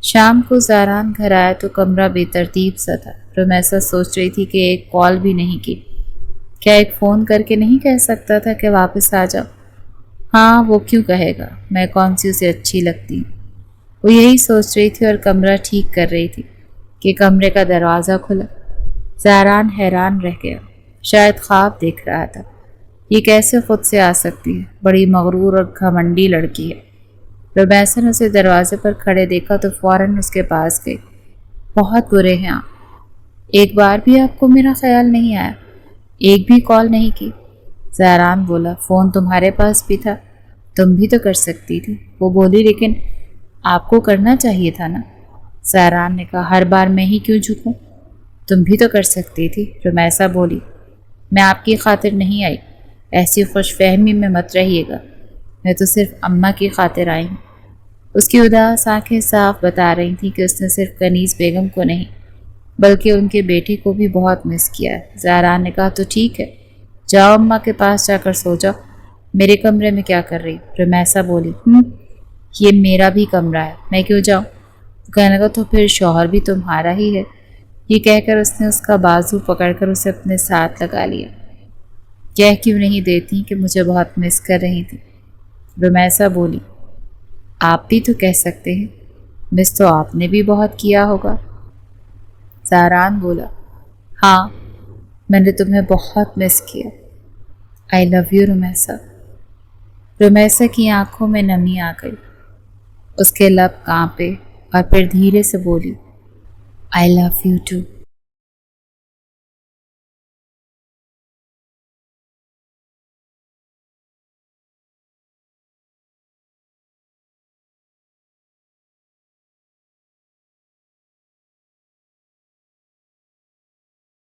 Speaker 1: شام کو زاران گھر آیا تو کمرہ بے ترتیب سا تھا۔ رمیسا سوچ رہی تھی کہ ایک کال بھی نہیں کی، کیا ایک فون کر کے نہیں کہہ سکتا تھا کہ واپس آ جاؤ؟ ہاں وہ کیوں کہے گا، میں کون سی اسے اچھی لگتی ہوں؟ وہ یہی سوچ رہی تھی اور کمرہ ٹھیک کر رہی تھی کہ کمرے کا دروازہ کھلا۔ زاران حیران رہ گیا، شاید خواب دیکھ رہا تھا، یہ کیسے خود سے آ سکتی ہے، بڑی مغرور اور گھمنڈی لڑکی ہے۔ رمیسا نے اسے دروازے پر کھڑے دیکھا تو فوراً اس کے پاس گئی۔ بہت برے ہیں آپ، ایک بار بھی آپ کو میرا خیال نہیں آیا، ایک بھی کال نہیں کی؟ زاران بولا فون تمہارے پاس بھی تھا، تم بھی تو کر سکتی تھی۔ وہ بولی لیکن آپ کو کرنا چاہیے تھا نا۔ زاران نے کہا ہر بار میں ہی کیوں جھکوں، تم بھی تو کر سکتی تھی۔ رمیسا بولی میں آپ کی خاطر نہیں آئی، ایسی خوش فہمی میں مت رہیے گا، میں تو صرف اماں کی خاطر آئی ہوں۔ اس کی اداس آنکھیں صاف بتا رہی تھیں کہ اس نے صرف کنیز بیگم کو نہیں بلکہ ان کے بیٹے کو بھی بہت مس کیا ہے۔ زاران نے کہا تو ٹھیک ہے، جاؤ اماں کے پاس جا کر سو جاؤ، میرے کمرے میں کیا کر رہی؟ رمیسا بولی یہ میرا بھی کمرہ ہے، میں کیوں جاؤں؟ کہنے لگا تو پھر شوہر بھی تمہارا ہی ہے۔ یہ کہہ کر اس نے اس کا بازو پکڑ کر اسے اپنے ساتھ لگا لیا۔ کہہ کیوں نہیں دیتی کہ مجھے بہت مس کر رہی تھی؟ رمیسا بولی آپ بھی تو کہہ سکتے ہیں، مس تو آپ نے بھی بہت کیا ہوگا۔ زہران بولا، ہاں میں نے تمہیں بہت مس کیا۔ آئی لو یو رمیسا۔ رمیسا کی آنکھوں میں نمی آ گئی، اس کے لب کانپے اور پھر دھیرے سے بولی، آئی لو یو ٹو۔